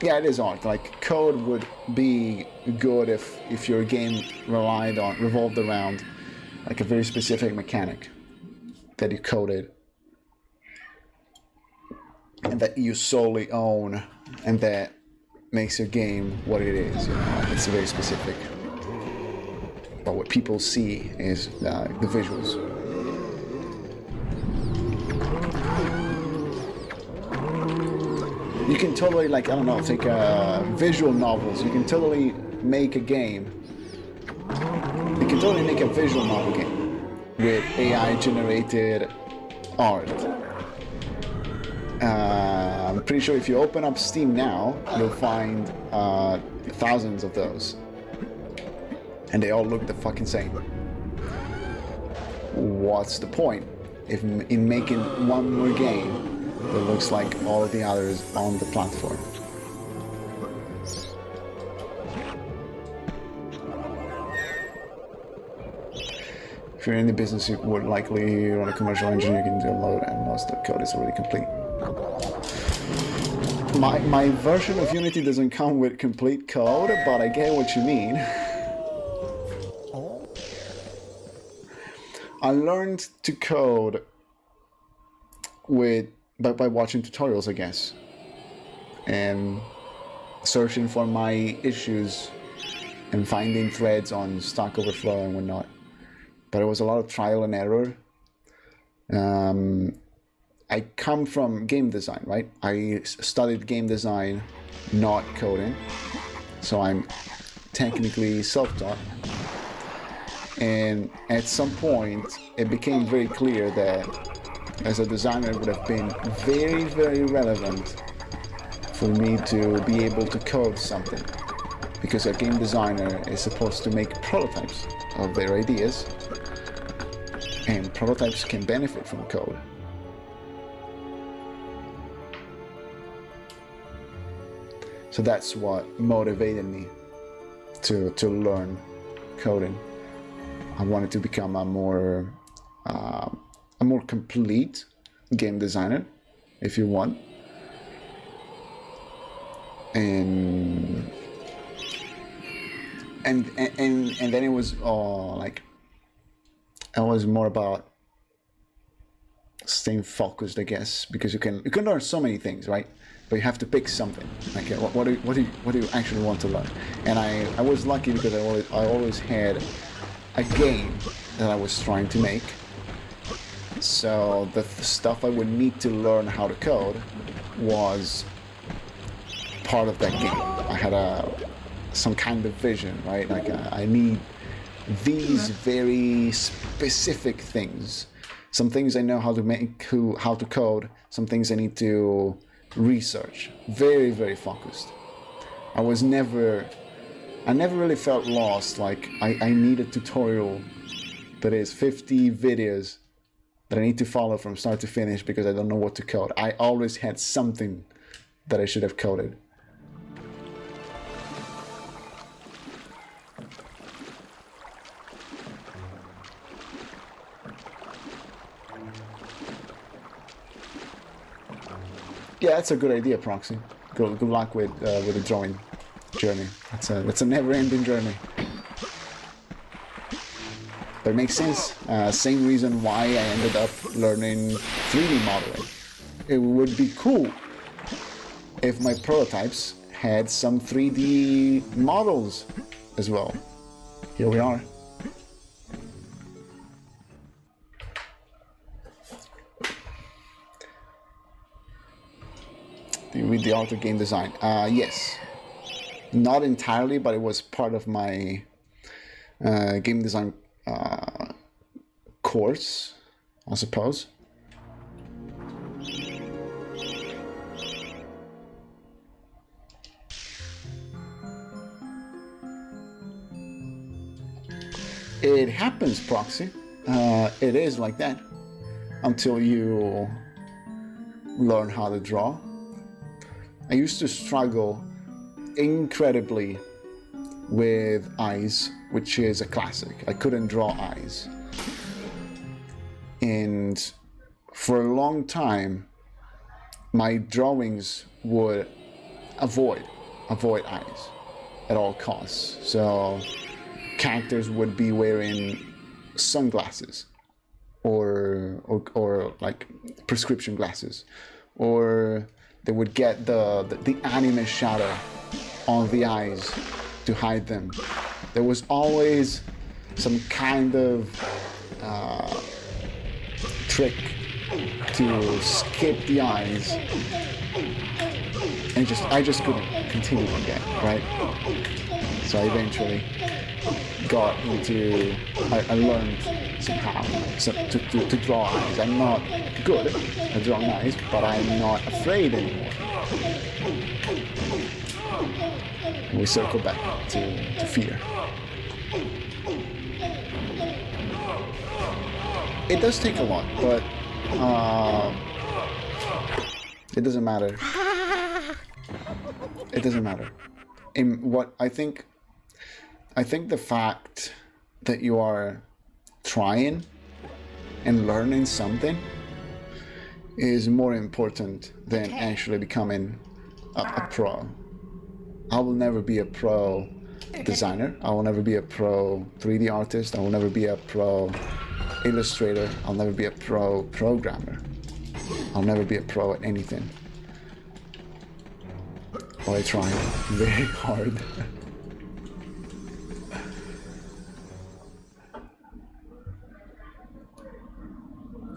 Yeah, it is art. Like, code would be good if your game revolved around like a very specific mechanic that you coded and that you solely own, and that makes your game what it is. It's very specific. But what people see is the visuals. You can totally, like, I don't know, take visual novels. You can totally make a game. You can totally make a visual novel game with AI-generated art. I'm pretty sure if you open up Steam now, you'll find thousands of those. And they all look the fucking same. what's the point if in making one more game that looks like all of the others on the platform? If you're in the business, you would likely run a commercial engine. You can download, and most of the code is already complete. My version of Unity doesn't come with complete code, but I get what you mean. I learned to code by watching tutorials, I guess, and searching for my issues and finding threads on Stack Overflow and whatnot. But it was a lot of trial and error. I come from game design, right? I studied game design, not coding, so I'm technically self-taught. And at some point, it became very clear that as a designer, it would have been very, very relevant for me to be able to code something. Because a game designer is supposed to make prototypes of their ideas, and prototypes can benefit from code. So that's what motivated me to learn coding. I wanted to become a more complete game designer, if you want. And then it was like, it was more about staying focused, I guess, because you can learn so many things, right? But you have to pick something. Like, what do you actually want to learn? And I was lucky because I always had a game that I was trying to make. So the stuff I would need to learn how to code was part of that game. I had some kind of vision, right? Like I need these very specific things. Some things I know how to make, how to code. Some things I need to research. Very, very focused. I never really felt lost. Like I need a tutorial that is 50 videos that I need to follow from start to finish because I don't know what to code. I always had something that I should have coded. Yeah, that's a good idea, Proxy. Good luck with the drawing journey. That's a never-ending journey. But it makes sense. Same reason why I ended up learning 3D modeling. It would be cool if my prototypes had some 3D models as well. Here we are. Do you read the art of game design? Yes. Not entirely, but it was part of my game design course, I suppose. It happens, Proxy. It is like that until you learn how to draw. I used to struggle incredibly with eyes, which is a classic. I couldn't draw eyes. And for a long time, my drawings would avoid eyes at all costs. So characters would be wearing sunglasses or like prescription glasses, or they would get the anime shadow on the eyes to hide them. There was always some kind of trick to skip the eyes, and I just couldn't continue with that, right? So I eventually got into, I learned somehow to draw eyes. I'm not good at drawing eyes, but I'm not afraid anymore. And we circle back to fear. It does take a lot, but it doesn't matter. It doesn't matter. In what I think the fact that you are trying and learning something is more important than actually becoming a pro. I will never be a pro designer. I will never be a pro 3D artist. I will never be a pro illustrator. I'll never be a pro programmer. I'll never be a pro at anything. But I try very hard.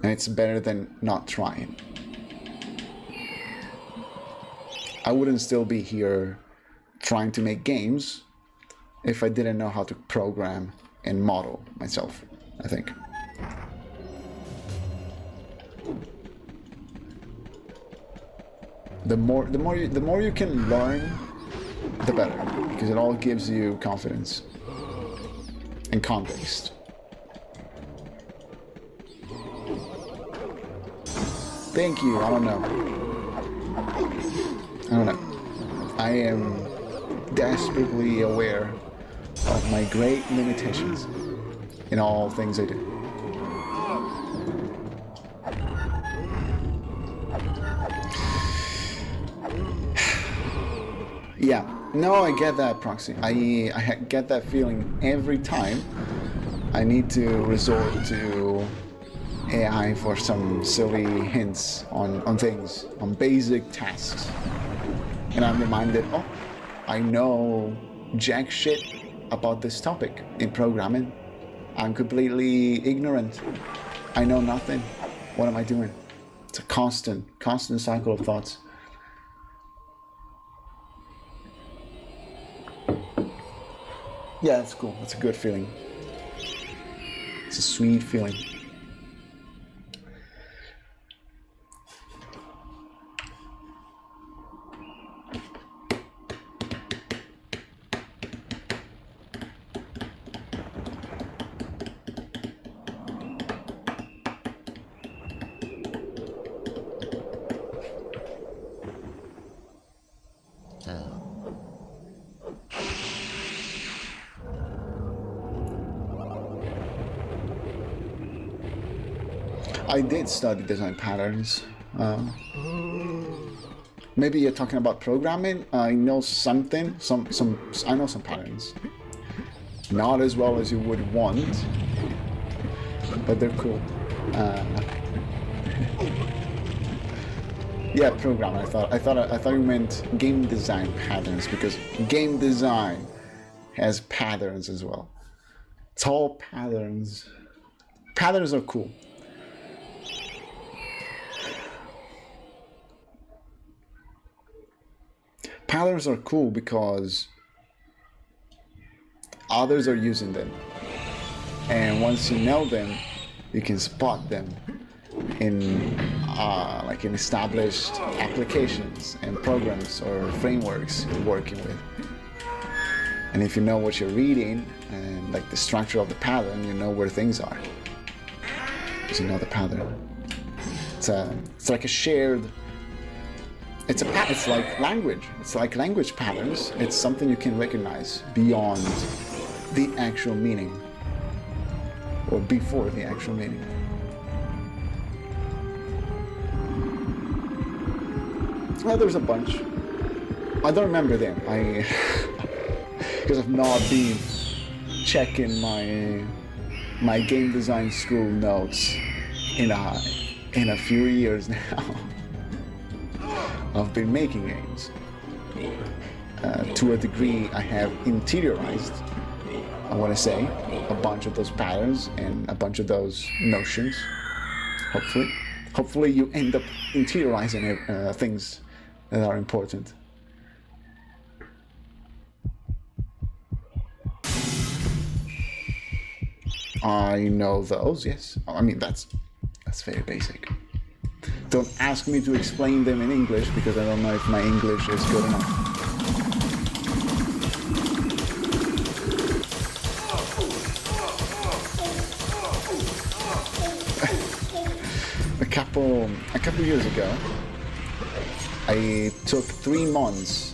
And it's better than not trying. I wouldn't still be here trying to make games if I didn't know how to program and model myself, I think. The more you can learn, the better, because it all gives you confidence and context. Thank you. I don't know. I am desperately aware of my great limitations in all things I do. Yeah, no, I get that, Proxy. I get that feeling every time I need to resort to AI for some silly hints on things, on basic tasks. And I'm reminded, oh, I know jack shit about this topic in programming. I'm completely ignorant. I know nothing. What am I doing? It's a constant cycle of thoughts. Yeah, that's cool. That's a good feeling. It's a sweet feeling. I did study design patterns. Maybe you're talking about programming. I know something. I know some patterns. Not as well as you would want, but they're cool. Yeah, programming. I thought you meant game design patterns, because game design has patterns as well. It's all patterns. Patterns are cool. Patterns are cool because others are using them, and once you know them, you can spot them in like in established applications and programs or frameworks you're working with. And if you know what you're reading and like the structure of the pattern, you know where things are, because you know the pattern. It's like a shared. It's like language. It's like language patterns. It's something you can recognize beyond the actual meaning, or before the actual meaning. Well, there's a bunch. I don't remember them. Because I've not been checking my game design school notes in a few years now. I've been making games. To a degree, I have interiorized, I want to say, a bunch of those patterns and a bunch of those notions. Hopefully you end up interiorizing things that are important. I know those, yes. I mean, that's very basic. Don't ask me to explain them in English, because I don't know if my English is good enough. a couple years ago, I took 3 months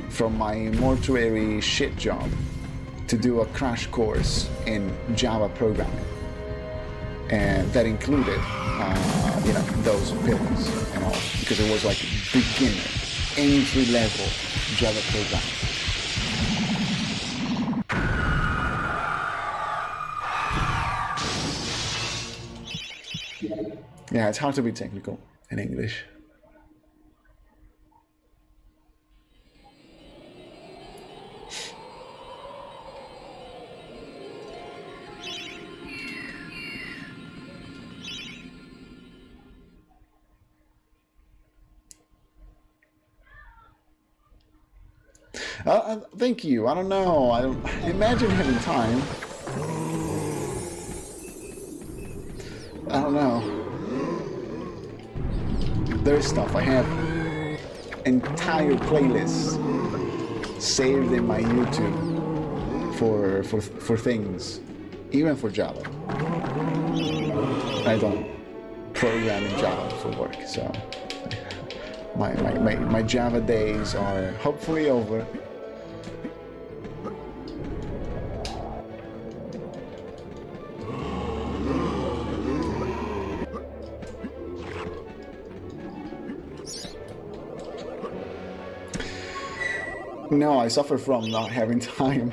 from my mortuary shit job to do a crash course in Java programming, and that included, you know, those pillars and all, because it was like beginner, entry-level Java programming. Yeah, it's hard to be technical in English. Thank you. I don't know. I don't imagine having time. I don't know. There's stuff. I have entire playlists saved in my YouTube for things, even for Java. I don't program in Java for work, so my Java days are hopefully over. No, I suffer from not having time.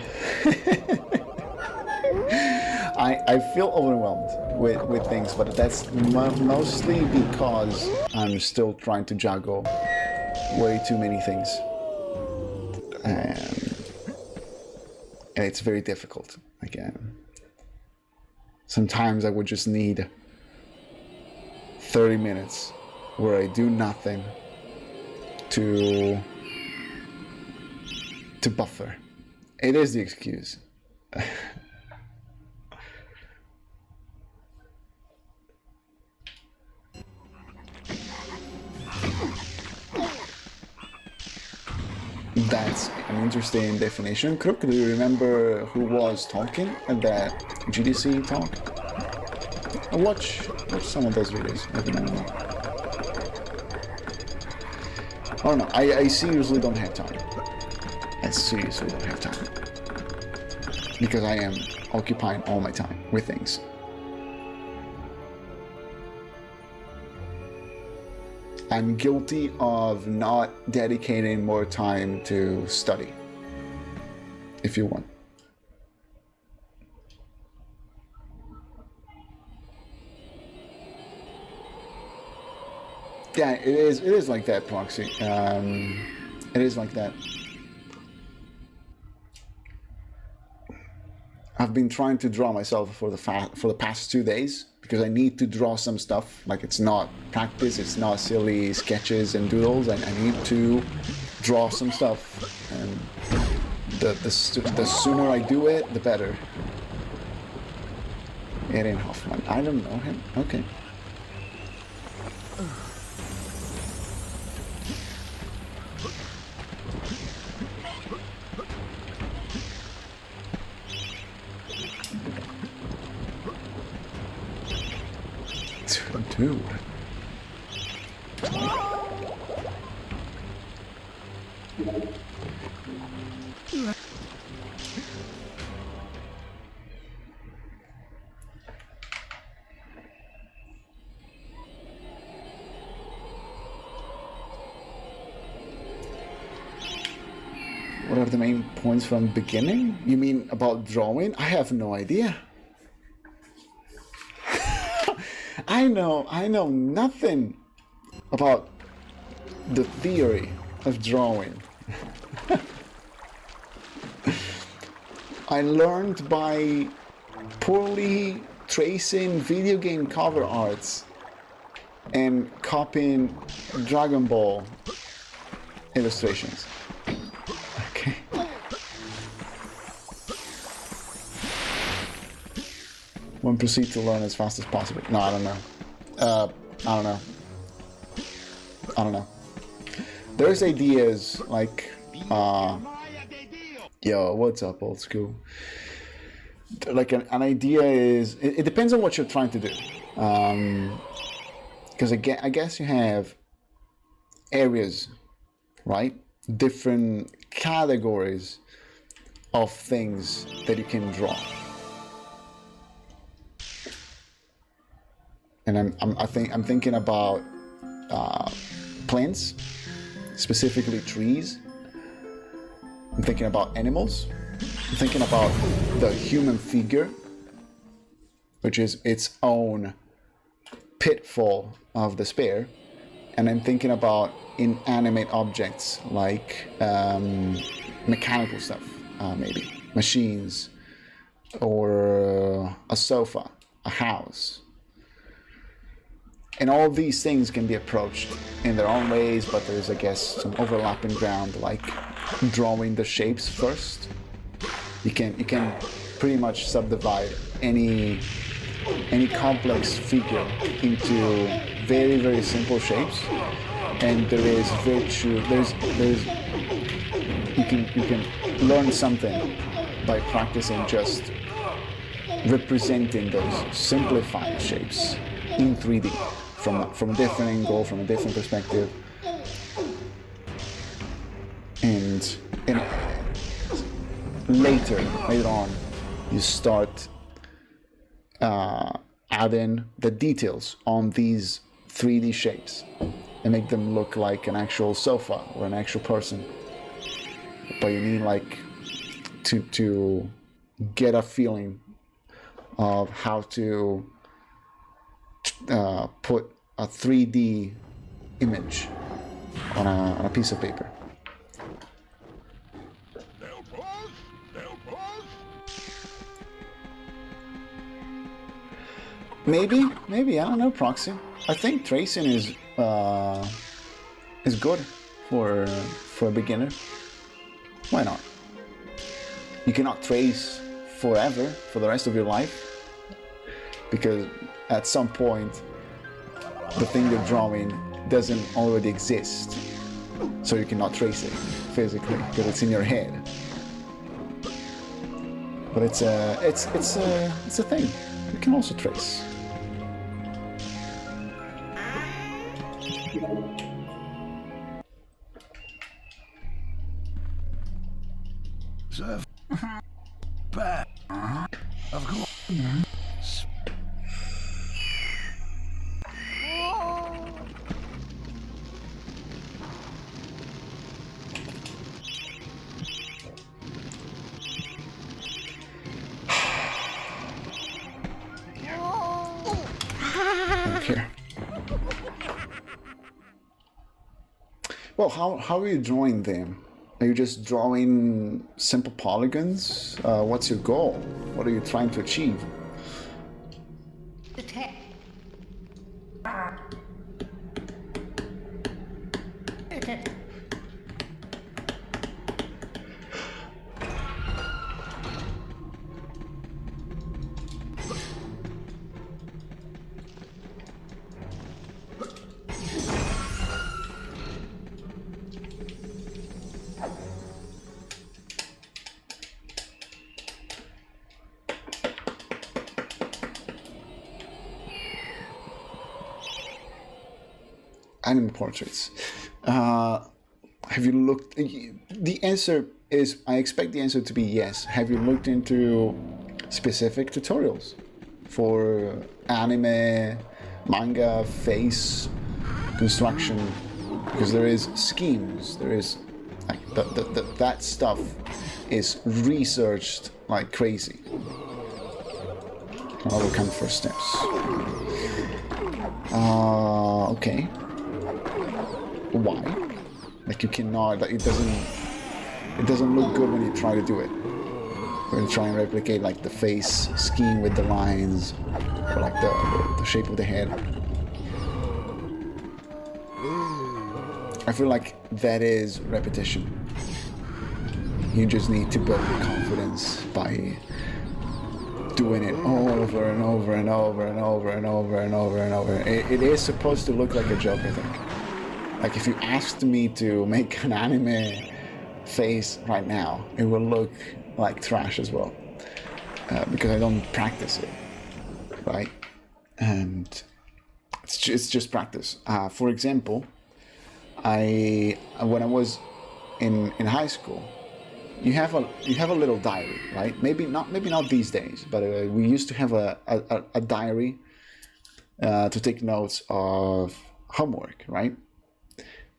I feel overwhelmed with things, but that's mostly because I'm still trying to juggle way too many things. And it's very difficult, again. Sometimes I would just need 30 minutes where I do nothing to buffer. It is the excuse. That's an interesting definition. Crook, do you remember who was talking at that GDC talk? I watch some of those videos every now and then. I don't know. I seriously don't have time. I seriously don't have time. Because I am occupying all my time with things. I'm guilty of not dedicating more time to study, if you want. Yeah, it is like that, Proxy. It is like that. I've been trying to draw myself for the past 2 days because I need to draw some stuff. Like, it's not practice, it's not silly sketches and doodles. I need to draw some stuff, and the sooner I do it, the better. Erin Hoffman, I don't know him. Okay. Dude. What are the main points from the beginning? You mean about drawing? I have no idea. I know nothing about the theory of drawing. I learned by poorly tracing video game cover arts and copying Dragon Ball illustrations. Okay. One proceed to learn as fast as possible. No, I don't know. I don't know. There's ideas like, yo, what's up, old school? Like an idea is, it depends on what you're trying to do. because I guess you have areas, right? Different categories of things that you can draw. And I'm thinking about plants, specifically trees. I'm thinking about animals. I'm thinking about the human figure, which is its own pitfall of despair. And I'm thinking about inanimate objects like mechanical stuff, maybe machines, or a sofa, a house. And all these things can be approached in their own ways, but there's, I guess, some overlapping ground, like drawing the shapes first. You can pretty much subdivide any complex figure into very, very simple shapes, and there is you can learn something by practicing just representing those simplified shapes in 3D from a different angle, from a different perspective, and later on you start adding the details on these 3D shapes and make them look like an actual sofa or an actual person. But you need like to get a feeling of how to put a 3D image on a piece of paper. Maybe, I don't know, proxy. I think tracing is good for a beginner. Why not? You cannot trace forever, for the rest of your life, because at some point the thing you're drawing doesn't already exist, so you cannot trace it physically because it's in your head. But it's a thing you can also trace. Bad. Of course. Okay. Well, how are you drawing them? Are you just drawing simple polygons? What's your goal? What are you trying to achieve? Animal portraits. Have you looked? The answer is, I expect the answer to be yes. Have you looked into specific tutorials for anime, manga, face construction? Because there is schemes. There is like that stuff is researched like crazy. I'll overcome first steps. Okay. Why? Like you cannot. Like it doesn't look good when you try to do it. When you try and replicate like the face scheme with the lines, or like the shape of the head. I feel like that is repetition. You just need to build your confidence by doing it over and over and over and over and over and over and over. It is supposed to look like a joke, I think. Like if you asked me to make an anime face right now, it will look like trash as well, because I don't practice it, right? And It's just practice. For example, when I was in high school, you have a little diary, right? Maybe not these days, but we used to have a diary to take notes of homework, right?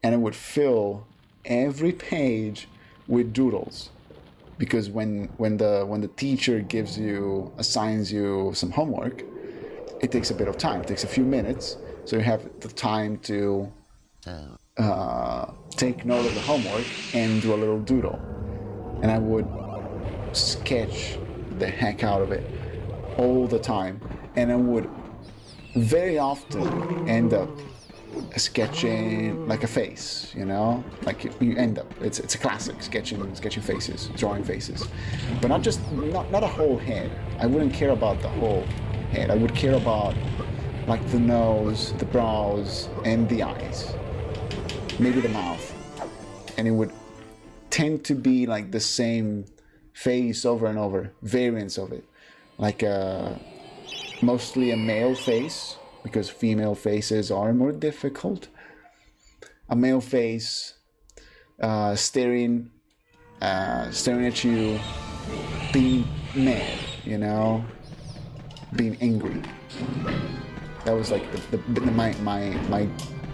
And I would fill every page with doodles, because when the teacher assigns you some homework, it takes a bit of time. It takes a few minutes, so you have the time to take note of the homework and do a little doodle. And I would sketch the heck out of it all the time, and I would very often end up sketching like a face, you know, like you end up, it's a classic, sketching faces, drawing faces, but not a whole head. I wouldn't care about the whole head. I would care about like the nose, the brows, and the eyes, maybe the mouth, and it would tend to be like the same face over and over, variants of it, like mostly a male face, because female faces are more difficult. A male face staring at you, being mad, you know, being angry. That was like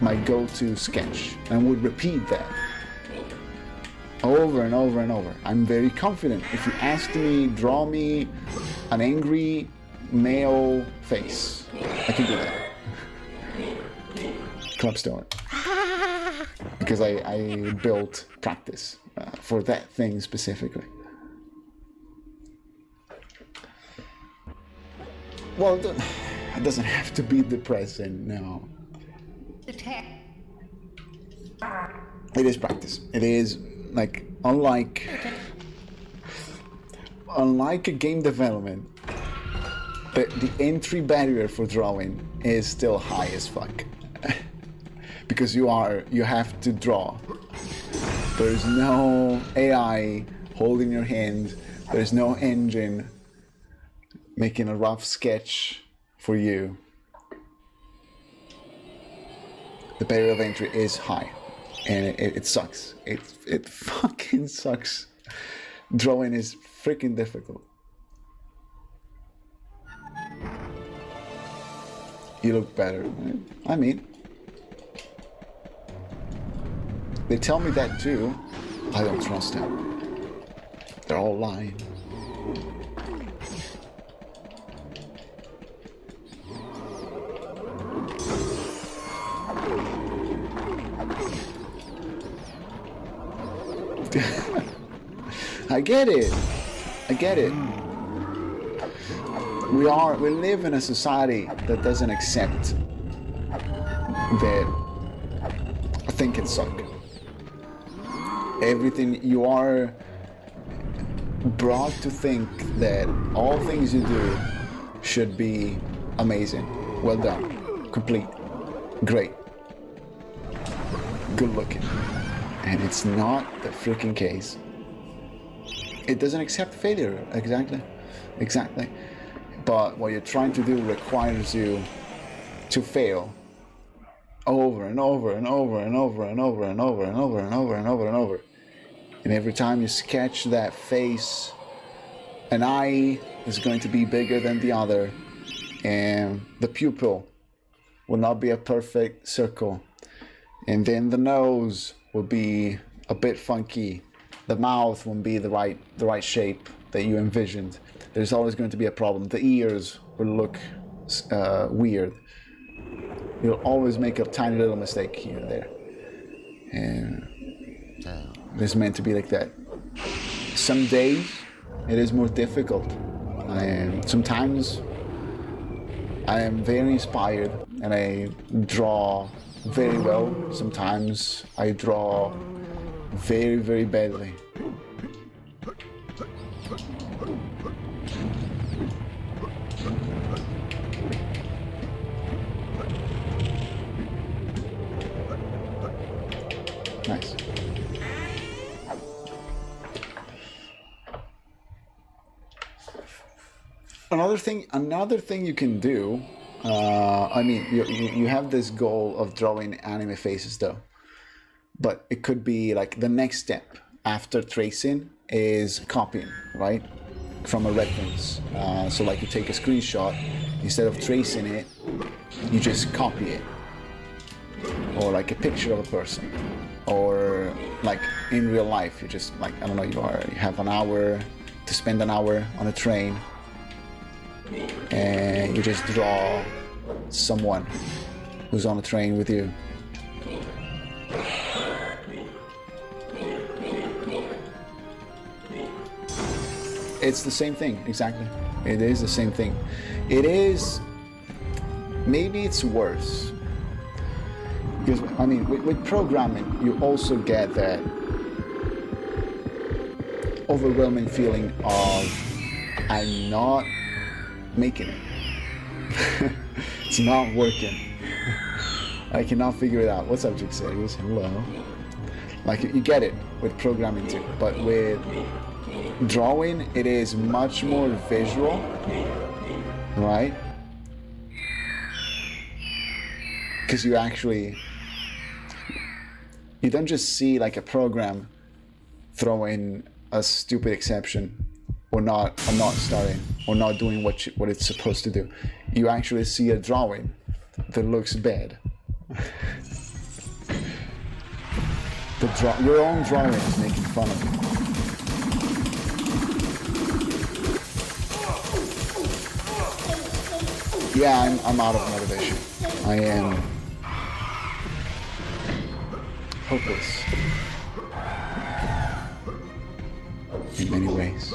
my go-to sketch, and I would repeat that over and over and over. I'm very confident. If you asked me, draw me an angry male face, I can do that. Clubstone. Because I built practice for that thing specifically. Well, it doesn't have to be the present, no. It is practice. It is like, unlike a game development, the entry barrier for drawing is still high as fuck. Because you have to draw. There's no AI holding your hand. There's no engine making a rough sketch for you. The barrier of entry is high, and it sucks. It fucking sucks. Drawing is freaking difficult. You look better. I mean, they tell me that too. I don't trust them. They're all lying. I get it. We live in a society that doesn't accept that a thing can suck. Everything, you are brought to think that all things you do should be amazing, well done, complete, great, good looking. And it's not the freaking case. It doesn't accept failure, exactly. But what you're trying to do requires you to fail over and over and over and over and over and over and over and over and over and over. And every time you sketch that face, an eye is going to be bigger than the other, and the pupil will not be a perfect circle, and then the nose will be a bit funky, the mouth won't be the right shape that you envisioned. There's always going to be a problem. The ears will look weird. You'll always make a tiny little mistake here and there. And it's meant to be like that. Some days it is more difficult. Sometimes I am very inspired and I draw very well. Sometimes I draw very, very badly. Nice. Another thing you can do, I mean, you have this goal of drawing anime faces though, but it could be like the next step after tracing is copying, right, from a reference. So like you take a screenshot, instead of tracing it, you just copy it, or like a picture of a person, or like in real life, you just like, I don't know, you have an hour to spend an hour on a train, and you just draw someone who's on a train with you. It's the same thing, exactly. It is the same thing. It is, maybe it's worse. Because, I mean, with programming, you also get that overwhelming feeling of, I'm not making it. It's not working. I cannot figure it out. What's up, Jigsaws? Hello. Like, you get it with programming too, but with drawing, it is much more visual, right? Because you don't just see like a program throwing a stupid exception, or not starting, or not doing what it's supposed to do. You actually see a drawing that looks bad. Your own drawing is making fun of you. Yeah, I'm out of motivation. I am hopeless in many ways.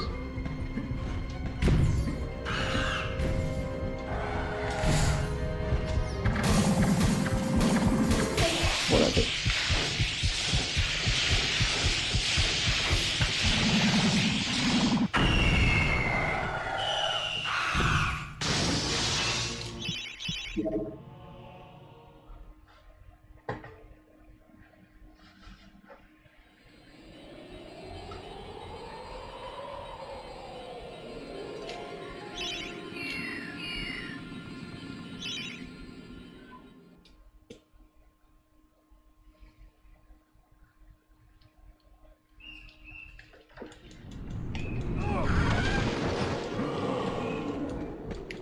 Whatever.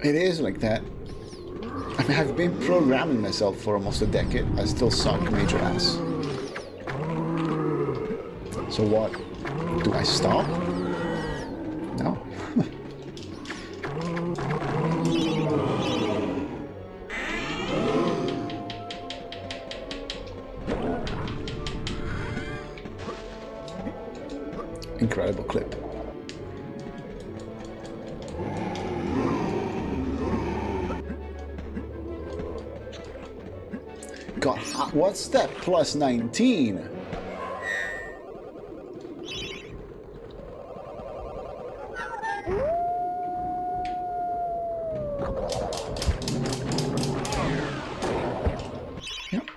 It is like that. I mean, I've been programming myself for almost a decade. I still suck major ass. So what? Do I stop? No. Incredible clip. God, what's that plus 19? Yep.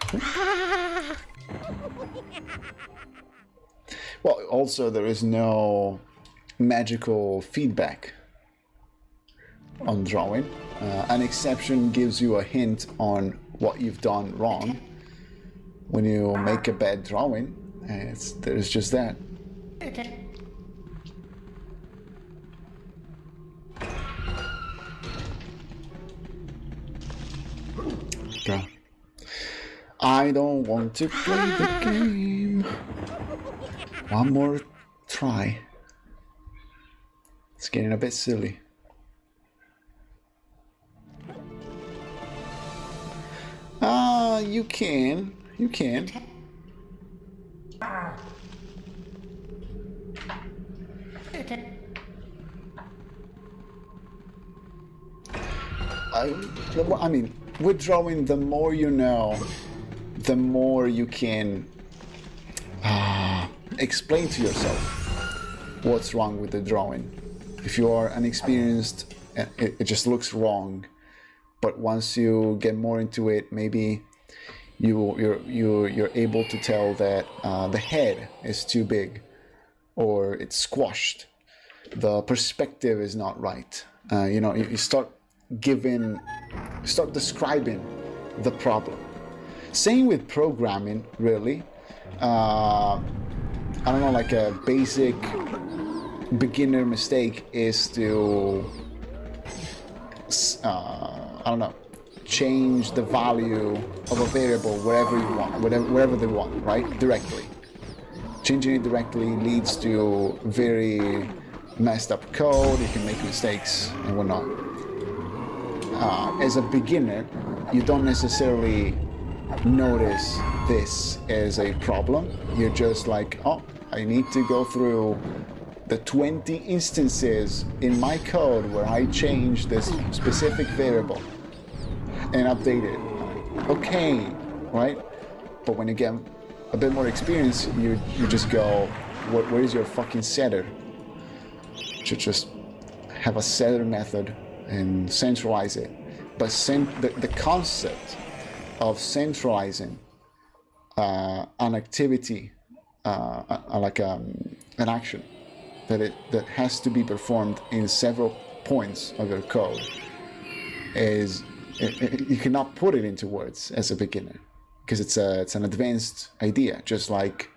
Well, also there is no magical feedback on drawing. An exception gives you a hint on what you've done wrong when you make a bad drawing. There's just that. Bro, I don't want to play the game. One more try. It's getting a bit silly. You can. You can. I mean, with drawing, the more you know, the more you can explain to yourself what's wrong with the drawing. If you are unexperienced, it just looks wrong. But once you get more into it, maybe you're able to tell that the head is too big, or it's squashed. The perspective is not right. You know, you start giving start describing the problem. Same with programming, really. I don't know, like a basic beginner mistake is to, I don't know, change the value of a variable wherever you want, wherever they want, right? Directly. Changing it directly leads to very messed up code. You can make mistakes and whatnot. As a beginner, you don't necessarily notice this as a problem. You're just like, oh, I need to go through the 20 instances in my code where I change this specific variable and update it. Okay, right? But when you get a bit more experience, you just go, where is your fucking setter? You should just have a setter method and centralize it. But the concept of centralizing an activity, like an action that has to be performed in several points of your code, is you cannot put it into words as a beginner, because it's an advanced idea. Just like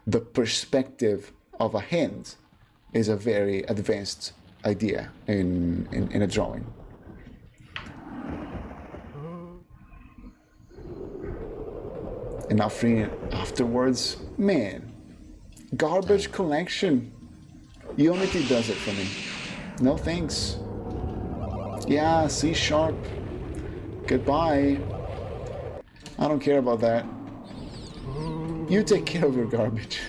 the perspective of a hand is a very advanced idea in a drawing. And now freeing it afterwards, man. Garbage collection. Unity does it for me. No thanks. Yeah, C#. Goodbye. I don't care about that. You take care of your garbage.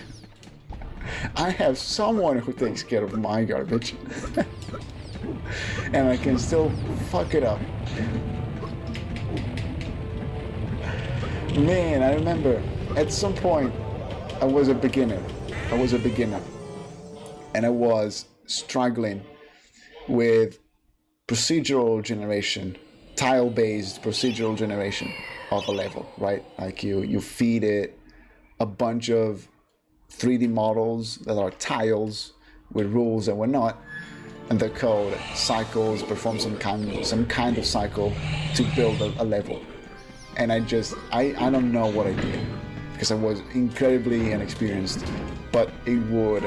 I have someone who takes care of my garbage. And I can still fuck it up. Man, I remember at some point I was a beginner. And I was struggling with procedural generation, tile-based procedural generation of a level, right? Like you feed it a bunch of 3D models that are tiles with rules and whatnot, and the code cycles, performs some kind of cycle to build a level. And I don't know what I did, because I was incredibly inexperienced, but it would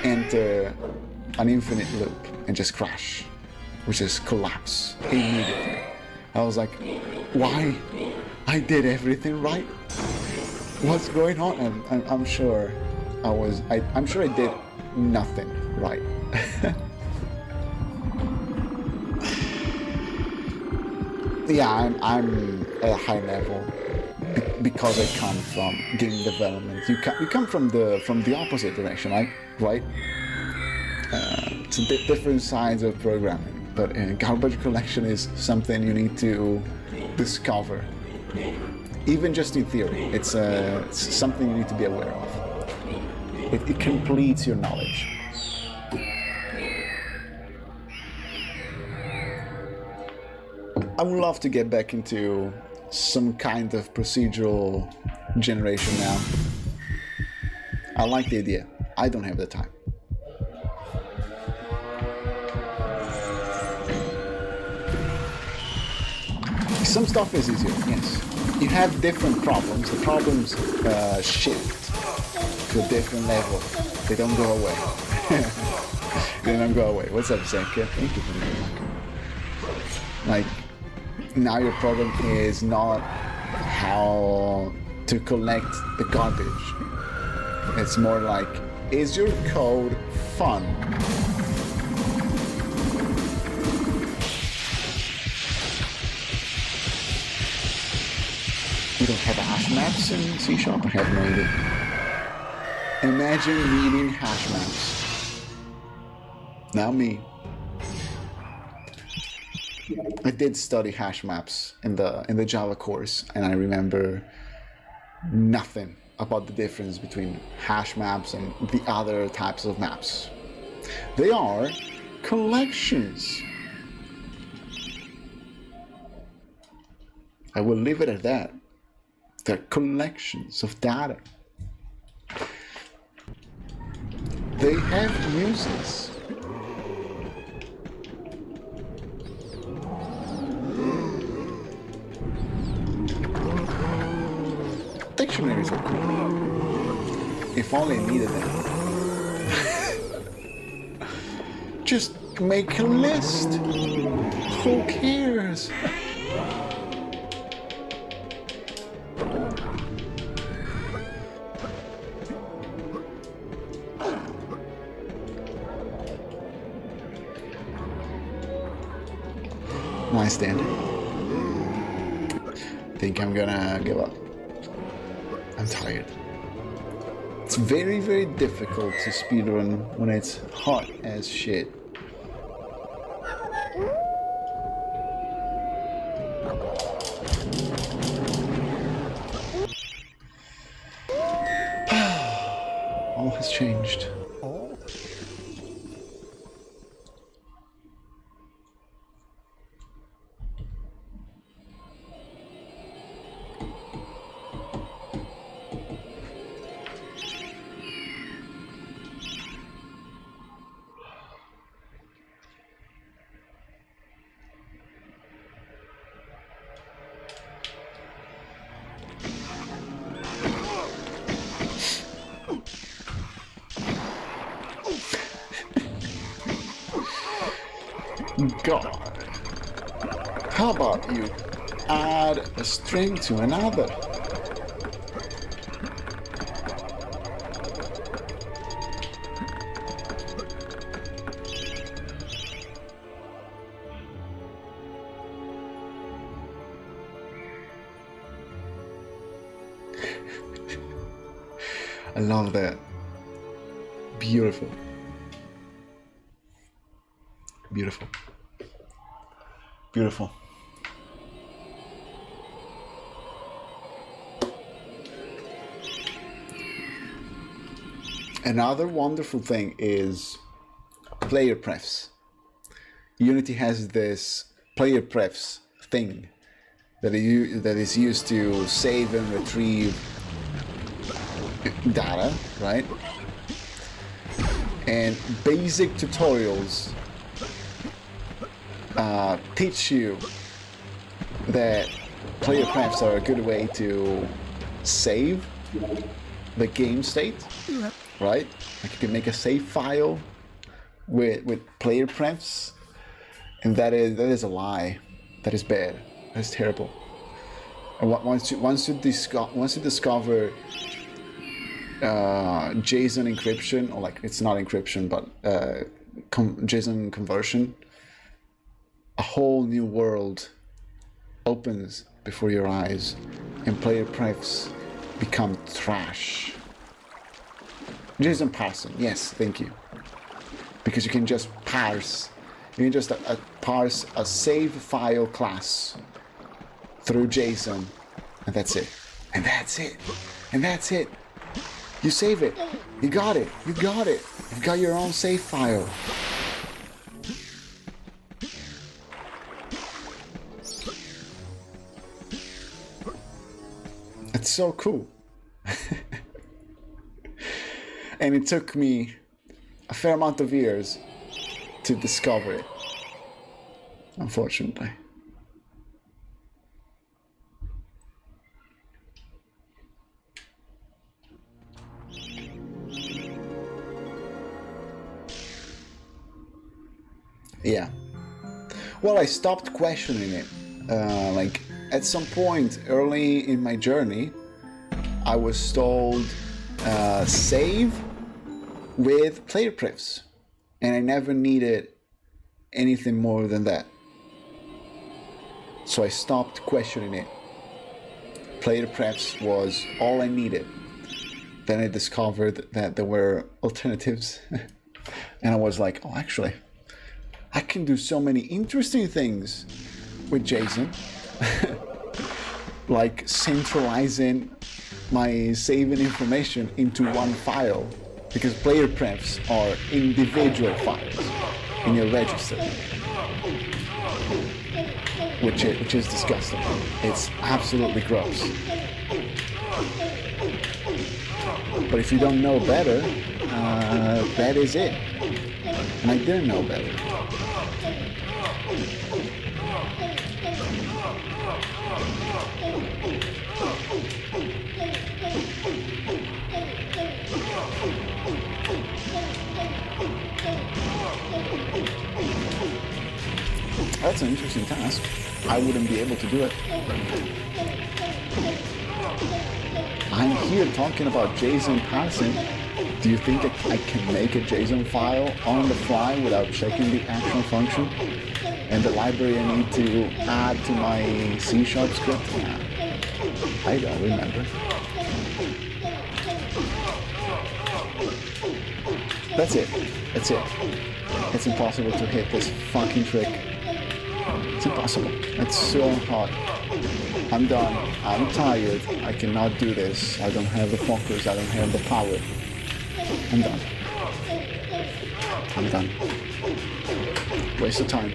enter an infinite loop and just crash, which is collapse immediately. I was like, why? I did everything right. What's going on? And I'm sure I did nothing right. Yeah, I'm at a high level because I come from game development. You come from the opposite direction, right? It's different sides of programming. But garbage collection is something you need to discover. Even just in theory, it's something you need to be aware of. It completes your knowledge. I would love to get back into some kind of procedural generation now. I like the idea. I don't have the time. Some stuff is easier, yes. You have different problems. The problems shift to a different level. They don't go away. They don't go away. What's up, Zenka? Thank you for the like. Like, now your problem is not how to collect the garbage. It's more like, is your code fun? You don't have hash maps in C#? I have no idea. Imagine needing hash maps. Now me. I did study hash maps in the Java course, and I remember nothing about the difference between hash maps and the other types of maps. They are collections. I will leave it at that. They're collections of data. They have uses. so cool. If only I needed that. Just make a list. Who cares? Nice, Dan. Think I'm gonna give up. I'm tired. It's very, very difficult to speedrun when it's hot as shit. All has changed. God, how about you add a string to another? I love that. Beautiful. Beautiful. Beautiful. Another wonderful thing is player prefs. Unity has this player prefs thing that is used to save and retrieve data, right? And basic tutorials teach you that player prefs are a good way to save the game state, right? Like you can make a save file with player prefs, and that is a lie. That is bad. That is terrible. And once you discover JSON encryption, or like it's not encryption, but JSON conversion, a whole new world opens before your eyes, and player prefs become trash. JSON parsing, yes, thank you. Because you can just parse, parse a save file class through JSON, and that's it. And that's it. And that's it. You save it. You got it. You got it. You've got your own save file. It's so cool. And it took me a fair amount of years to discover it, unfortunately. Yeah. Well, I stopped questioning it. Like, at some point early in my journey, I was told, save with player prefs. And I never needed anything more than that. So I stopped questioning it. Player prefs was all I needed. Then I discovered that there were alternatives. And I was like, oh, actually, I can do so many interesting things with JSON. Like centralizing my saving information into one file, because player prefs are individual files in your register, which is disgusting. It's absolutely gross. But if you don't know better, that is it. And I didn't know better. That's an interesting task. I wouldn't be able to do it. I'm here talking about JSON parsing. Do you think I can make a JSON file on the fly without checking the action function? And the library I need to add to my C# script? I don't remember. That's it. That's it. It's impossible to hit this fucking trick. It's impossible. It's so hard. I'm done. I'm tired. I cannot do this. I don't have the focus. I don't have the power. I'm done. I'm done. Waste of time.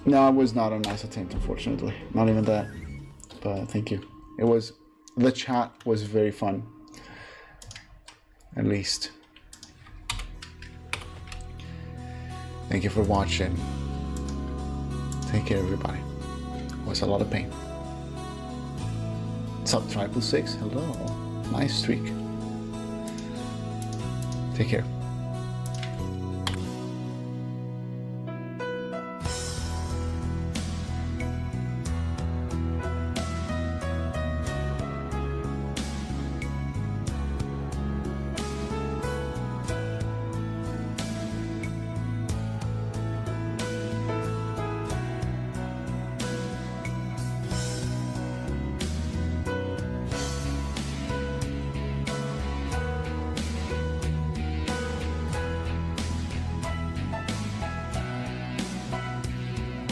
No, it was not a nice attempt, unfortunately. Not even that. But thank you. The chat was very fun. At least. Thank you for watching. Take care, everybody. It was a lot of pain. Sub 666, hello. Nice streak. Take care.